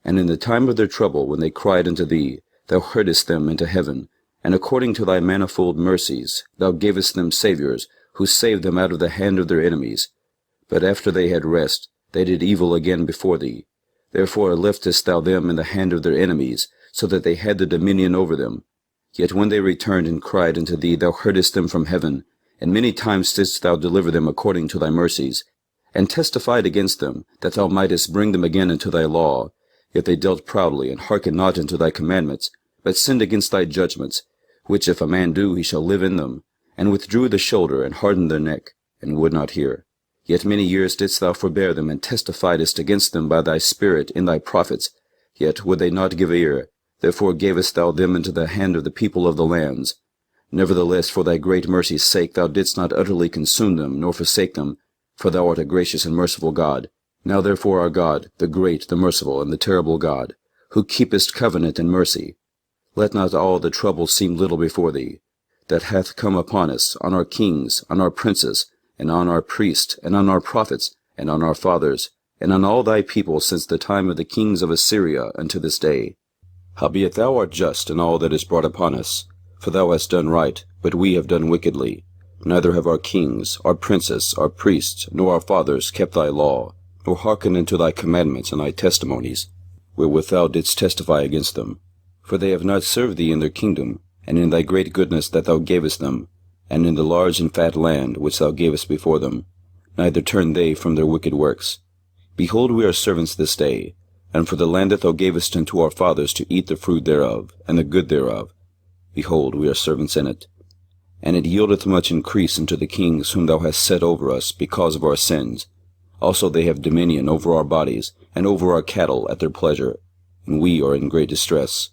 And in the time of their trouble, when they cried unto thee, thou heardest them into heaven, and according to thy manifold mercies thou gavest them saviors, who saved them out of the hand of their enemies. But after they had rest, they did evil again before thee. Therefore leftest thou them in the hand of their enemies, so that they had the dominion over them. Yet when they returned and cried unto thee, thou heardest them from heaven, and many times didst thou deliver them according to thy mercies, and testified against them, that thou mightest bring them again into thy law. Yet they dealt proudly, and hearkened not unto thy commandments, but sinned against thy judgments, which if a man do, he shall live in them, and withdrew the shoulder, and hardened their neck, and would not hear. Yet many years didst thou forbear them, and testifiedst against them by thy Spirit in thy prophets. Yet would they not give ear, therefore gavest thou them into the hand of the people of the lands. Nevertheless, for thy great mercy's sake, thou didst not utterly consume them, nor forsake them, for thou art a gracious and merciful God. Now therefore our God, the great, the merciful, and the terrible God, who keepest covenant and mercy, let not all the trouble seem little before thee, that hath come upon us, on our kings, on our princes, and on our priests, and on our prophets, and on our fathers, and on all thy people since the time of the kings of Assyria unto this day. Howbeit thou art just in all that is brought upon us, for thou hast done right, but we have done wickedly. Neither have our kings, our princes, our priests, nor our fathers kept thy law, nor hearkened unto thy commandments and thy testimonies, wherewith thou didst testify against them. For they have not served thee in their kingdom, and in thy great goodness that thou gavest them, and in the large and fat land which thou gavest before them. Neither turned they from their wicked works. Behold, we are servants this day, and for the land that thou gavest unto our fathers to eat the fruit thereof, and the good thereof, behold, we are servants in it. And it yieldeth much increase unto the kings whom thou hast set over us because of our sins. Also they have dominion over our bodies, and over our cattle at their pleasure, and we are in great distress.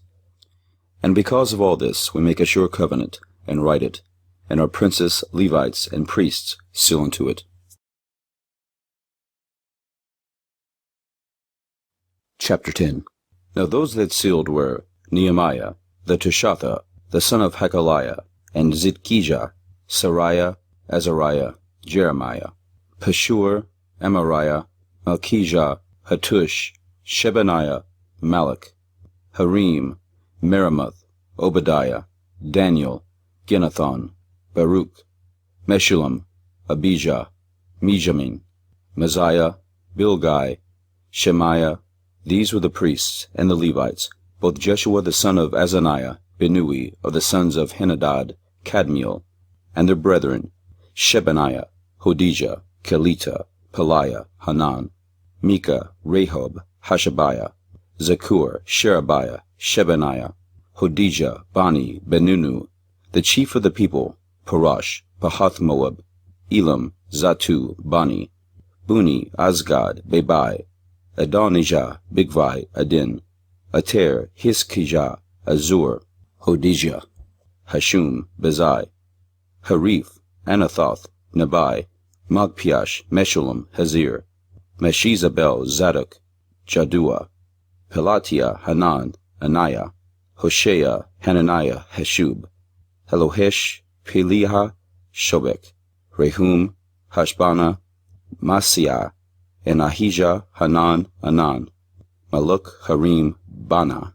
And because of all this we make a sure covenant, and write it, and our princes, Levites, and priests seal unto it. Chapter 10. Now those that sealed were Nehemiah, the Tishatha, the son of Hakaliah, and Zitkijah, Sariah, Azariah, Jeremiah, Pashur, Amariah, Malchijah, Hattush, Shebaniah, Malach, Harim, Meremoth, Obadiah, Daniel, Ginnathon, Baruch, Meshullam, Abijah, Mijamin, Messiah, Bilgai, Shemaiah. These were the priests and the Levites, both Jeshua the son of Azaniah, Binui of the sons of Henadad, Kadmiel, and their brethren, Shebaniah, Hodijah, Kelita, Peliah, Hanan, Micah, Rehob, Hashabiah, Zakur, Sherebiah, Shebaniah, Hodijah, Bani, Benunu, the chief of the people, Parash, Pahath-Moab, Elam, Zatu, Bani, Buni, Azgad, Bebai, Adonijah, Bigvai, Adin, Ater, Hiskijah, Azur, Hodijah, Hashum, Bezai, Harif, Anathoth, Nabai, Magpiash, Meshullam, Hazir, Meshizabel, Zadok, Jaddua, Pelatiah, Hanan, Anaiah, Hoshea, Hananiah, Hashub, Helohesh, Peliah, Shobek, Rehum, Hashbana, Masiah, and Ahijah, Hanan, Anan, Maluk, Harim, Bana.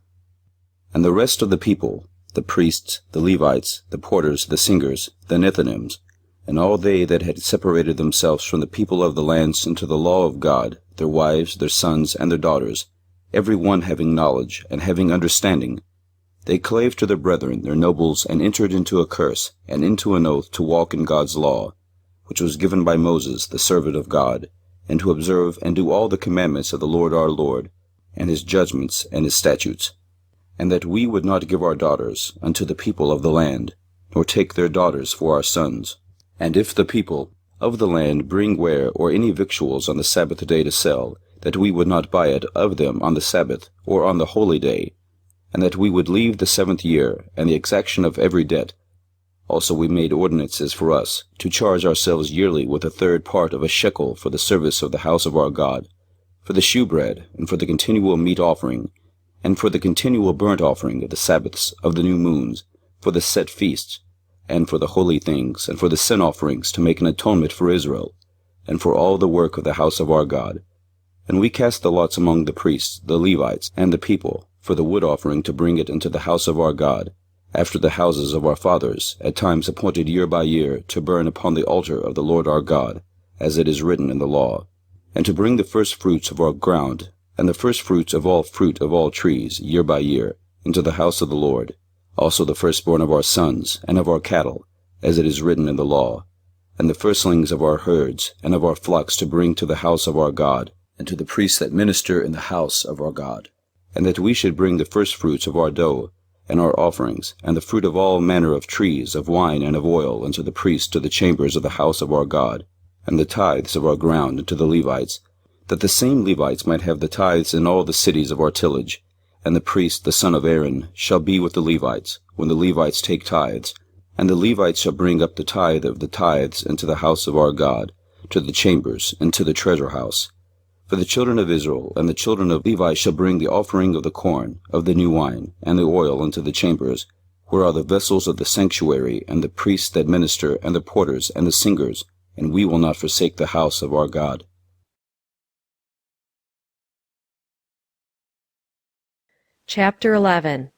And the rest of the people, the priests, the Levites, the porters, the singers, the Nethinims, and all they that had separated themselves from the people of the lands unto the law of God, their wives, their sons, and their daughters, every one having knowledge and having understanding, they clave to their brethren, their nobles, and entered into a curse, and into an oath to walk in God's law, which was given by Moses, the servant of God, and to observe and do all the commandments of the Lord our Lord, and his judgments and his statutes, and that we would not give our daughters unto the people of the land, nor take their daughters for our sons. And if the people of the land bring ware or any victuals on the Sabbath day to sell, that we would not buy it of them on the Sabbath or on the holy day, and that we would leave the 7th year and the exaction of every debt. Also we made ordinances for us, to charge ourselves yearly with a third part of a shekel for the service of the house of our God, for the shewbread, and for the continual meat offering, and for the continual burnt offering of the Sabbaths of the new moons, for the set feasts, and for the holy things, and for the sin offerings to make an atonement for Israel, and for all the work of the house of our God. And we cast the lots among the priests, the Levites, and the people, for the wood offering to bring it into the house of our God, after the houses of our fathers, at times appointed year by year, to burn upon the altar of the Lord our God, as it is written in the law, and to bring the first fruits of our ground, and the first fruits of all fruit of all trees, year by year, into the house of the Lord, also the firstborn of our sons, and of our cattle, as it is written in the law, and the firstlings of our herds, and of our flocks to bring to the house of our God, and to the priests that minister in the house of our God, and that we should bring the firstfruits of our dough, and our offerings, and the fruit of all manner of trees, of wine, and of oil, unto the priests to the chambers of the house of our God, and the tithes of our ground unto the Levites, that the same Levites might have the tithes in all the cities of our tillage. And the priest, the son of Aaron, shall be with the Levites, when the Levites take tithes, and the Levites shall bring up the tithe of the tithes into the house of our God, to the chambers, and to the treasure house. For the children of Israel and the children of Levi shall bring the offering of the corn, of the new wine, and the oil into the chambers, where are the vessels of the sanctuary, and the priests that minister, and the porters, and the singers, and we will not forsake the house of our God. Chapter 11.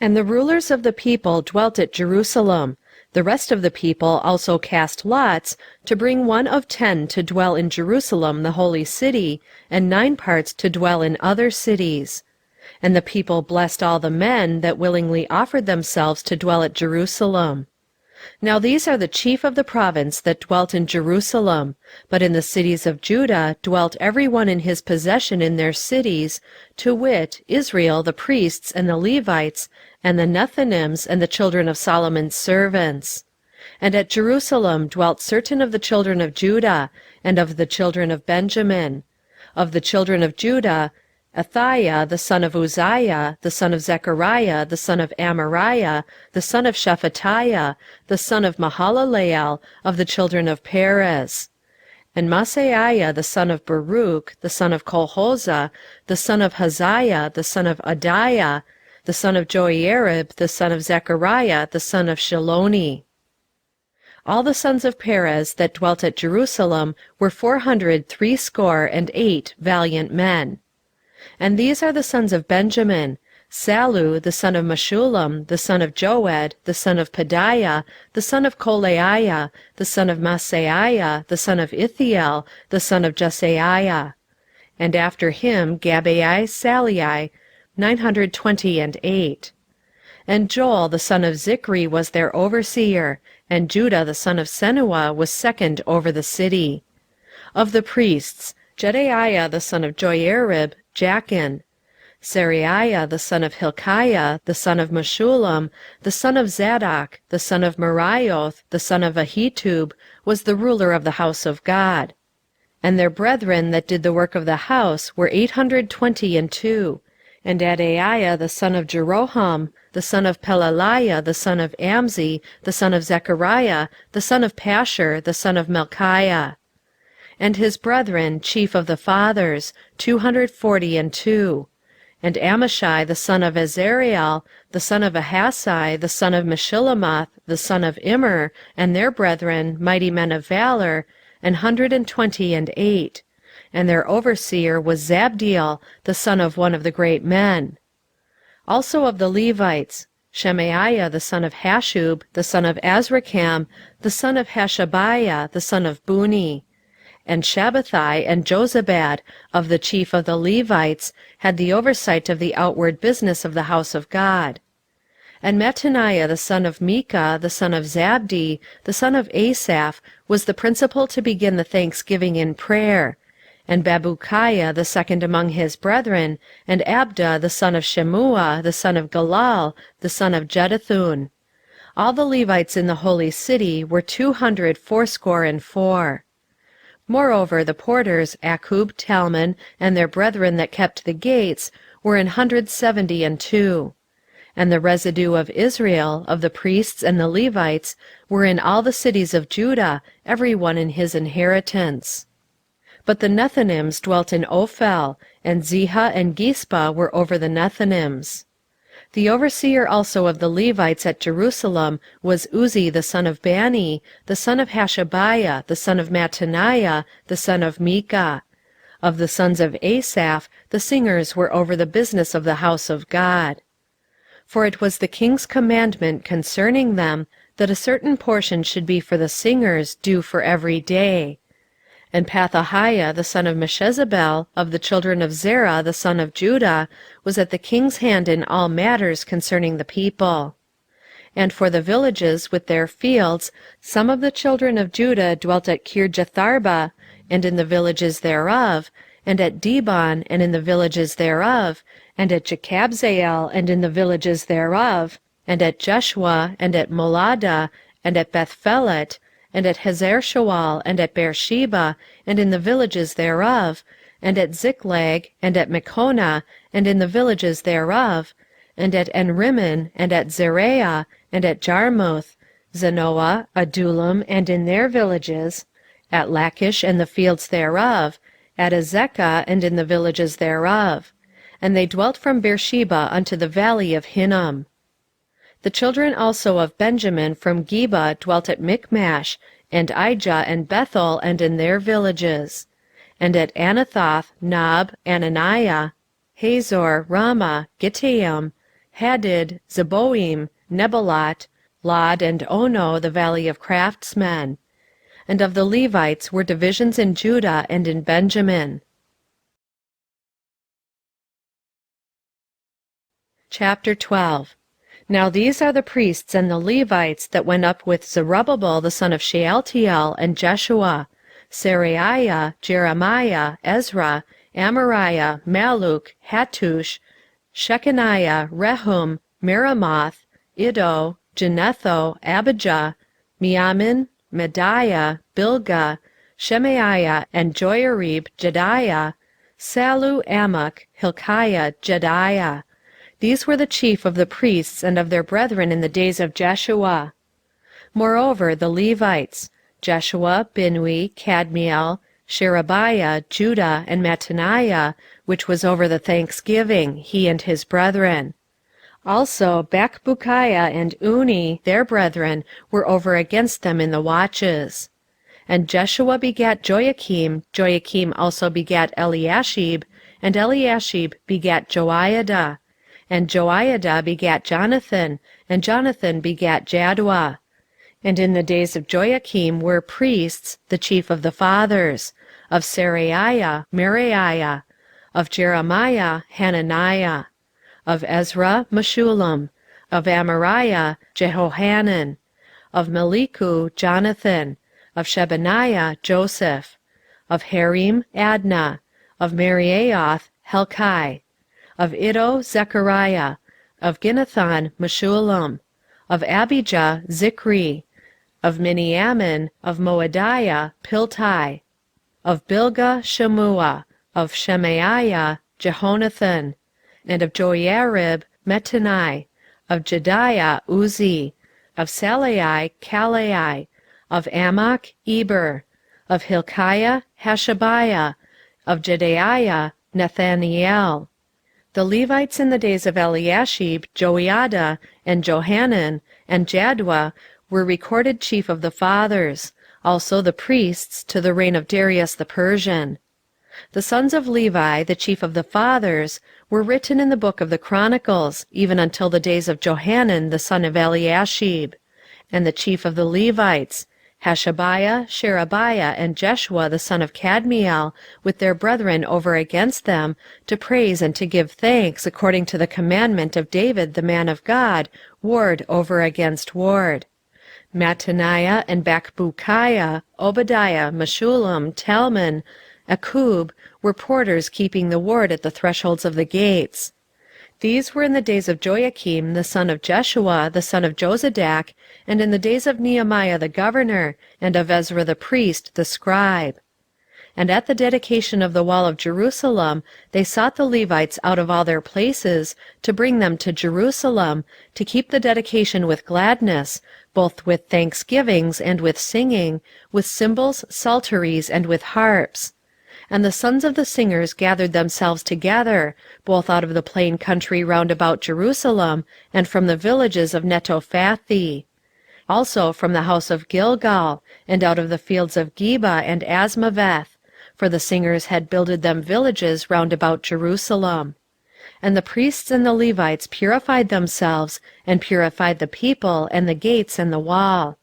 And the rulers of the people dwelt at Jerusalem. The rest of the people also cast lots, to bring 1 of 10 to dwell in Jerusalem the holy city, and 9 parts to dwell in other cities. And the people blessed all the men that willingly offered themselves to dwell at Jerusalem. Now these are the chief of the province that dwelt in Jerusalem, but in the cities of Judah dwelt every one in his possession in their cities, to wit, Israel, the priests, and the Levites, and the Nethinims, and the children of Solomon's servants. And at Jerusalem dwelt certain of the children of Judah, and of the children of Benjamin. Of the children of Judah, Athaiah the son of Uzziah, the son of Zechariah, the son of Amariah, the son of Shephatiah, the son of Mahalaleel, of the children of Perez. And Maaseiah the son of Baruch, the son of Colhozah, the son of Haziah, the son of Adaiah, the son of Joiarib, the son of Zechariah, the son of Shiloni. All the sons of Perez that dwelt at Jerusalem were 468 valiant men. And these are the sons of Benjamin: Sallu the son of Meshullam, the son of Joed, the son of Pedaiah, the son of Kolaiah, the son of Maaseiah, the son of Ithiel, the son of Jesaiah. And after him Gabbai, Sallai, 928. And Joel the son of Zichri was their overseer, and Judah the son of Senua was second over the city. Of the priests, Jedaiah the son of Joiarib, Jachin; Seraiah the son of Hilkiah, the son of Meshullam, the son of Zadok, the son of Meraioth, the son of Ahitub, was the ruler of the house of God. And their brethren that did the work of the house were 822. And Adaiah the son of Jeroham, the son of Pelaliah, the son of Amzi, the son of Zechariah, the son of Pashur, the son of Melchiah. And his brethren, chief of the fathers, 242. And Amashai the son of Azareel, the son of Ahasai, the son of Meshillemoth, the son of Immer, and their brethren, mighty men of valor, 128. And their overseer was Zabdiel, the son of one of the great men. Also of the Levites, Shemaiah the son of Hashub, the son of Azrikam, the son of Hashabiah, the son of Buni. And Shabbathai and Jozabad, of the chief of the Levites, had the oversight of the outward business of the house of God. And Mattaniah the son of Micah, the son of Zabdi, the son of Asaph, was the principal to begin the thanksgiving in prayer. And Babukiah the second among his brethren, and Abda the son of Shemua, the son of Galal, the son of Jeduthun. All the Levites in the holy city were 284. Moreover, the porters, Akkub, Talmon, and their brethren that kept the gates, were 172. And the residue of Israel, of the priests and the Levites, were in all the cities of Judah, every one in his inheritance. But the Nethinims dwelt in Ophel, and Ziha and Gispa were over the Nethinims. The overseer also of the Levites at Jerusalem was Uzzi the son of Bani, the son of Hashabiah, the son of Mattaniah, the son of Micah. Of the sons of Asaph, the singers were over the business of the house of God. For it was the king's commandment concerning them, that a certain portion should be for the singers, due for every day. And Pethahiah the son of Meshezabel, of the children of Zerah the son of Judah, was at the king's hand in all matters concerning the people. And for the villages with their fields, some of the children of Judah dwelt at Kirjatharba, and in the villages thereof, and at Dibon, and in the villages thereof, and at Jekabzeel, and in the villages thereof, and at Jeshua, and at Molada, and at Bethphelet, and at Hazarshual, and at Beersheba, and in the villages thereof, and at Ziklag, and at Mechonah, and in the villages thereof, and at Enrimmon, and at Zereah, and at Jarmuth, Zanoah, Adullam, and in their villages, at Lachish and the fields thereof, at Azekah, and in the villages thereof. And they dwelt from Beersheba unto the valley of Hinnom. The children also of Benjamin from Geba dwelt at Michmash, and Ijah, and Bethel, and in their villages. And at Anathoth, Nob, Ananiah, Hazor, Ramah, Gittaim, Hadid, Zeboim, Neballat, Lod, and Ono, the valley of craftsmen. And of the Levites were divisions in Judah and in Benjamin. Chapter 12. Now these are the priests and the Levites that went up with Zerubbabel the son of Shealtiel, and Jeshua, Seraiah, Jeremiah, Ezra, Amariah, Malluch, Hattush, Shechaniah, Rehum, Meremoth, Iddo, Genetho, Abijah, Miamin, Mediah, Bilgah, Shemaiah, and Joiarib, Jediah, Sallu, Amok, Hilkiah, Jediah. These were the chief of the priests and of their brethren in the days of Jeshua. Moreover, the Levites, Jeshua, Binnui, Kadmiel, Sherebiah, Judah, and Mattaniah, which was over the thanksgiving, he and his brethren. Also Bakbukiah and Uni, their brethren, were over against them in the watches. And Jeshua begat Joachim, Joachim also begat Eliashib, and Eliashib begat Joiada, and Joiada begat Jonathan, and Jonathan begat Jaddua. And in the days of Joachim were priests, the chief of the fathers, of Seraiah, Meraiah, of Jeremiah, Hananiah, of Ezra, Meshullam, of Amariah, Jehohanan, of Meliku, Jonathan, of Shebaniah, Joseph, of Harim, Adnah, of Meriaoth, Helkai, of Iddo, Zechariah, of Ginnethon, Meshullam, of Abijah, Zikri, of Miniamin, of Moadiah, Piltai, of Bilgah, Shemua, of Shemaiah, Jehonathan, and of Joiarib, Metanai, of Jediah, Uzi, of Salai, Kalai, of Amok, Eber, of Hilkiah, Hashabiah, of Jedaiah, Nathaniel. The Levites in the days of Eliashib, Joiada, and Johanan, and Jaddua were recorded chief of the fathers, also the priests to the reign of Darius the Persian. The sons of Levi, the chief of the fathers, were written in the book of the Chronicles, even until the days of Johanan the son of Eliashib. And the chief of the Levites, Hashabiah, Sherebiah, and Jeshua the son of Kadmiel, with their brethren over against them, to praise and to give thanks, according to the commandment of David the man of God, ward over against ward. Mattaniah and Bakbukiah, Obadiah, Meshullam, Talmon, Akub, were porters keeping the ward at the thresholds of the gates. These were in the days of Joachim the son of Jeshua the son of Jozadak, and in the days of Nehemiah the governor, and of Ezra the priest the scribe. And at the dedication of the wall of Jerusalem they sought the Levites out of all their places, to bring them to Jerusalem, to keep the dedication with gladness, both with thanksgivings and with singing, with cymbals, psalteries, and with harps. And the sons of the singers gathered themselves together, both out of the plain country round about Jerusalem, and from the villages of Netophathi, also from the house of Gilgal, and out of the fields of Geba and Asmaveth, for the singers had builded them villages round about Jerusalem. And the priests and the Levites purified themselves, and purified the people, and the gates, and the wall.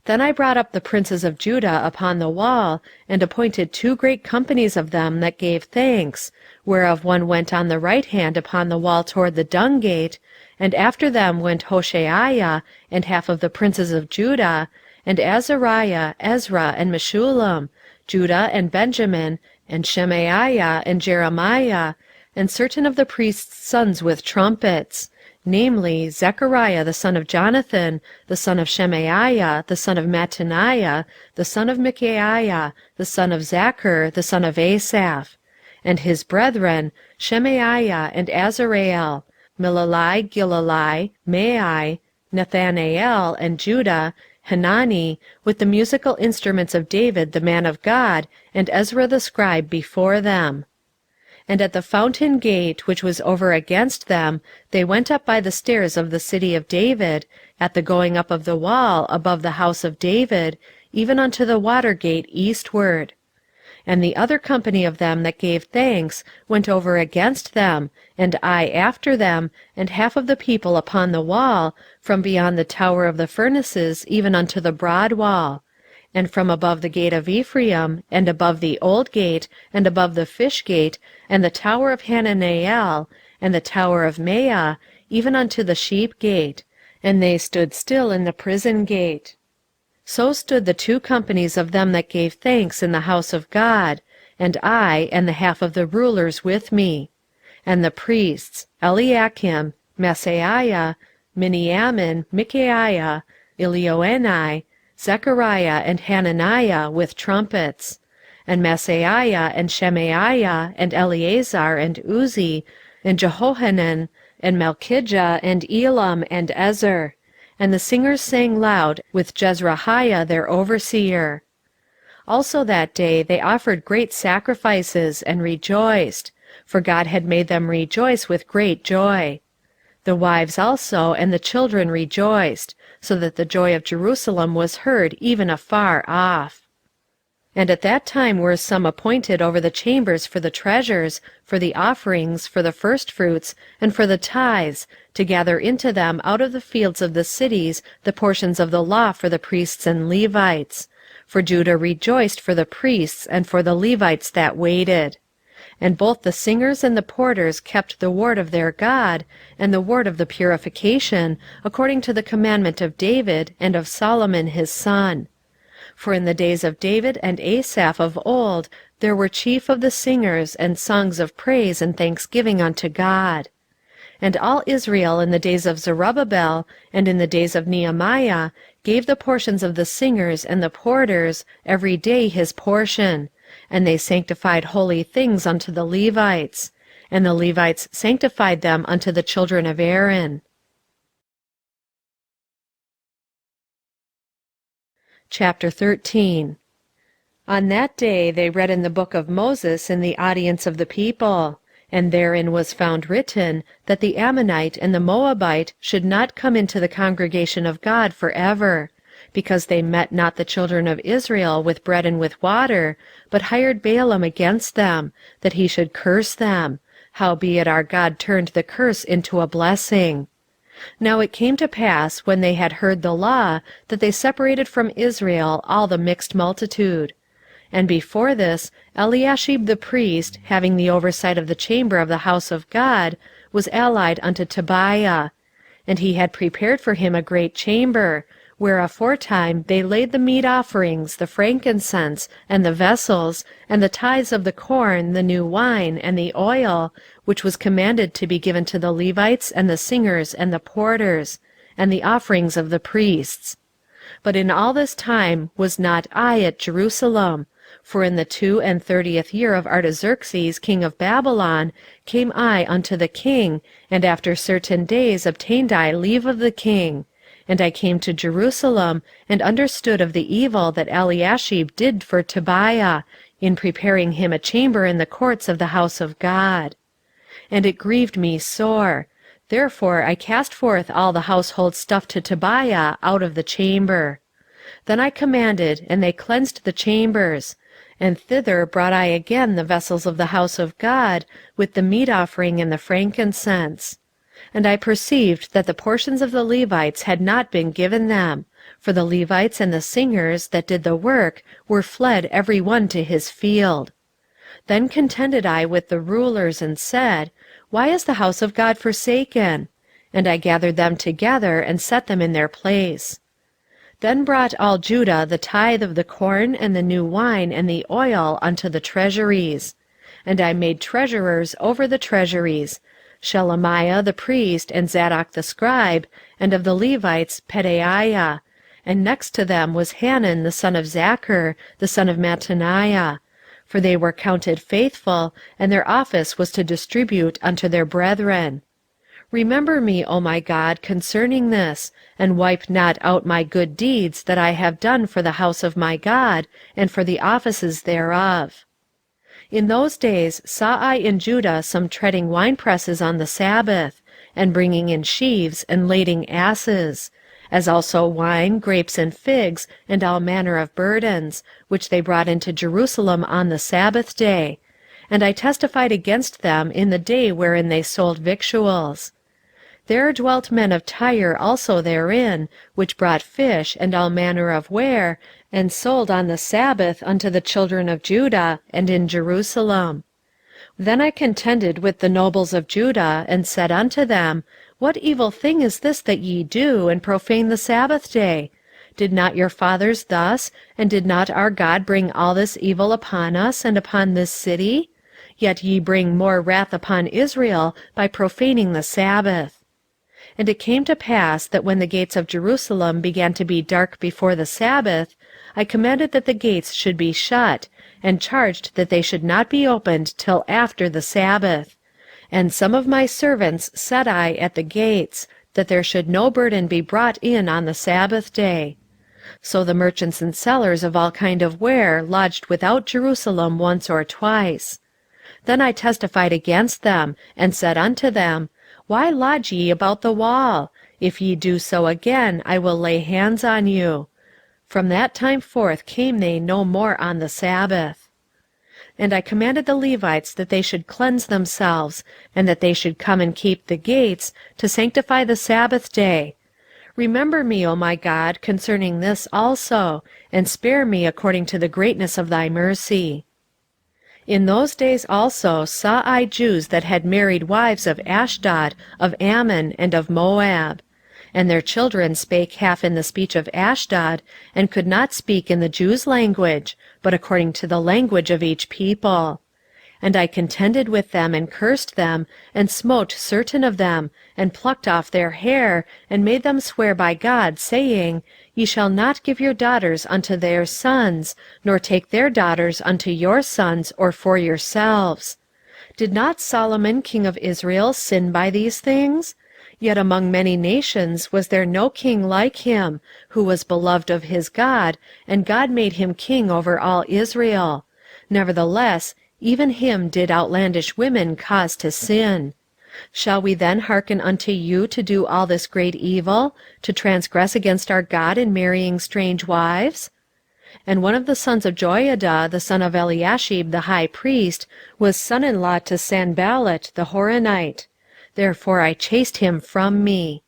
Then I brought up the princes of Judah upon the wall, and appointed 2 great companies of them that gave thanks, whereof one went on the right hand upon the wall toward the dung gate, and after them went Hoshaiah, and half of the princes of Judah, and Azariah, Ezra, and Meshullam, Judah and Benjamin, and Shemaiah, and Jeremiah, and certain of the priests' sons with trumpets, namely, Zechariah the son of Jonathan, the son of Shemaiah, the son of Mattaniah, the son of Micaiah, the son of Zachar, the son of Asaph; and his brethren, Shemaiah and Azareel, Milalai, Gilalai, Maai, Nathanael, and Judah, Hanani, with the musical instruments of David the man of God, and Ezra the scribe before them. And at the fountain gate, which was over against them, they went up by the stairs of the city of David, at the going up of the wall above the house of David, even unto the water gate eastward. And the other company of them that gave thanks went over against them, and I after them, and half of the people upon the wall, from beyond the tower of the furnaces even unto the broad wall; and from above the gate of Ephraim, and above the old gate, and above the fish gate, and the tower of Hananael, and the tower of Meah, even unto the sheep gate; and they stood still in the prison gate. So stood the two companies of them that gave thanks in the house of God, and I, and the half of the rulers with me. And the priests, Eliakim, Maaseiah, Miniamin, Micaiah, Elioenai, Zechariah and Hananiah with trumpets; and Maaseiah and Shemaiah and Eleazar and Uzi, and Jehohanan, and Malchijah and Elam and Ezer; and the singers sang loud with Jezrahiah their overseer. Also that day they offered great sacrifices, and rejoiced; for God had made them rejoice with great joy. The wives also and the children rejoiced, so that the joy of Jerusalem was heard even afar off. And at that time were some appointed over the chambers for the treasures, for the offerings, for the firstfruits, and for the tithes, to gather into them out of the fields of the cities the portions of the law for the priests and Levites. For Judah rejoiced for the priests and for the Levites that waited. And both the singers and the porters kept the ward of their God, and the ward of the purification, according to the commandment of David and of Solomon his son. For in the days of David and Asaph of old there were chief of the singers, and songs of praise and thanksgiving unto God. And all Israel in the days of Zerubbabel, and in the days of Nehemiah, gave the portions of the singers and the porters, every day his portion; and they sanctified holy things unto the Levites; and the Levites sanctified them unto the children of Aaron. Chapter 13. On that day they read in the book of Moses in the audience of the people, and therein was found written, that the Ammonite and the Moabite should not come into the congregation of God for ever, because they met not the children of Israel with bread and with water, but hired Balaam against them, that he should curse them; howbeit our God turned the curse into a blessing. Now it came to pass, when they had heard the law, that they separated from Israel all the mixed multitude. And before this, Eliashib the priest, having the oversight of the chamber of the house of God, was allied unto Tobiah. And he had prepared for him a great chamber, where aforetime they laid the meat offerings, the frankincense, and the vessels, and the tithes of the corn, the new wine, and the oil, which was commanded to be given to the Levites, and the singers, and the porters, and the offerings of the priests. But in all this time was not I at Jerusalem, for in the 32nd year of Artaxerxes king of Babylon came I unto the king, and after certain days obtained I leave of the king. And I came to Jerusalem, and understood of the evil that Eliashib did for Tobiah, in preparing him a chamber in the courts of the house of God. And it grieved me sore. Therefore I cast forth all the household stuff to Tobiah out of the chamber. Then I commanded, and they cleansed the chambers. And thither brought I again the vessels of the house of God, with the meat offering and the frankincense. And I perceived that the portions of the Levites had not been given them, for the Levites and the singers that did the work were fled every one to his field. Then contended I with the rulers, and said, Why is the house of God forsaken? And I gathered them together, and set them in their place. Then brought all Judah the tithe of the corn, and the new wine, and the oil, unto the treasuries. And I made treasurers over the treasuries, Shelemiah the priest, and Zadok the scribe, and of the Levites Pedaiah. And next to them was Hanan the son of Zachar, the son of Mattaniah. For they were counted faithful, and their office was to distribute unto their brethren. Remember me, O my God, concerning this, and wipe not out my good deeds that I have done for the house of my God, and for the offices thereof. In those days saw I in Judah some treading winepresses on the Sabbath, and bringing in sheaves, and lading asses, as also wine, grapes, and figs, and all manner of burdens, which they brought into Jerusalem on the Sabbath day. And I testified against them in the day wherein they sold victuals. There dwelt men of Tyre also therein, which brought fish, and all manner of ware, and sold on the Sabbath unto the children of Judah, and in Jerusalem. Then I contended with the nobles of Judah, and said unto them, What evil thing is this that ye do, and profane the Sabbath day? Did not your fathers thus, and did not our God bring all this evil upon us, and upon this city? Yet ye bring more wrath upon Israel by profaning the Sabbath. And it came to pass that when the gates of Jerusalem began to be dark before the Sabbath, I commanded that the gates should be shut, and charged that they should not be opened till after the Sabbath. And some of my servants set I at the gates, that there should no burden be brought in on the Sabbath day. So the merchants and sellers of all kind of ware lodged without Jerusalem once or twice. Then I testified against them, and said unto them, Why lodge ye about the wall? If ye do so again, I will lay hands on you. From that time forth came they no more on the Sabbath. And I commanded the Levites that they should cleanse themselves, and that they should come and keep the gates, to sanctify the Sabbath day. Remember me, O my God, concerning this also, and spare me according to the greatness of thy mercy. In those days also saw I Jews that had married wives of Ashdod, of Ammon, and of Moab. And their children spake half in the speech of Ashdod, and could not speak in the Jews' language, but according to the language of each people. And I contended with them, and cursed them, and smote certain of them, and plucked off their hair, and made them swear by God, saying, Ye shall not give your daughters unto their sons, nor take their daughters unto your sons, or for yourselves. Did not Solomon king of Israel sin by these things? Yet among many nations was there no king like him, who was beloved of his God, and God made him king over all Israel. Nevertheless, even him did outlandish women cause to sin. Shall we then hearken unto you to do all this great evil, to transgress against our God in marrying strange wives? And one of the sons of Joiada, the son of Eliashib the high priest, was son-in-law to Sanballat the Horonite. Therefore I chased him from me.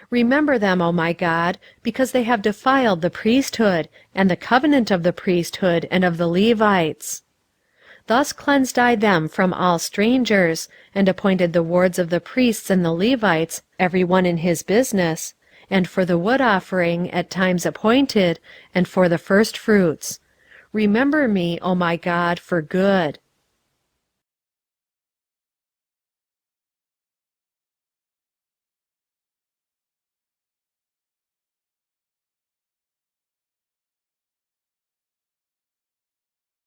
Remember them, O my God, because they have defiled the priesthood, and the covenant of the priesthood, and of the Levites. Thus cleansed I them from all strangers, and appointed the wards of the priests and the Levites, every one in his business, and for the wood offering at times appointed, and for the firstfruits. Remember me, O my God, for good.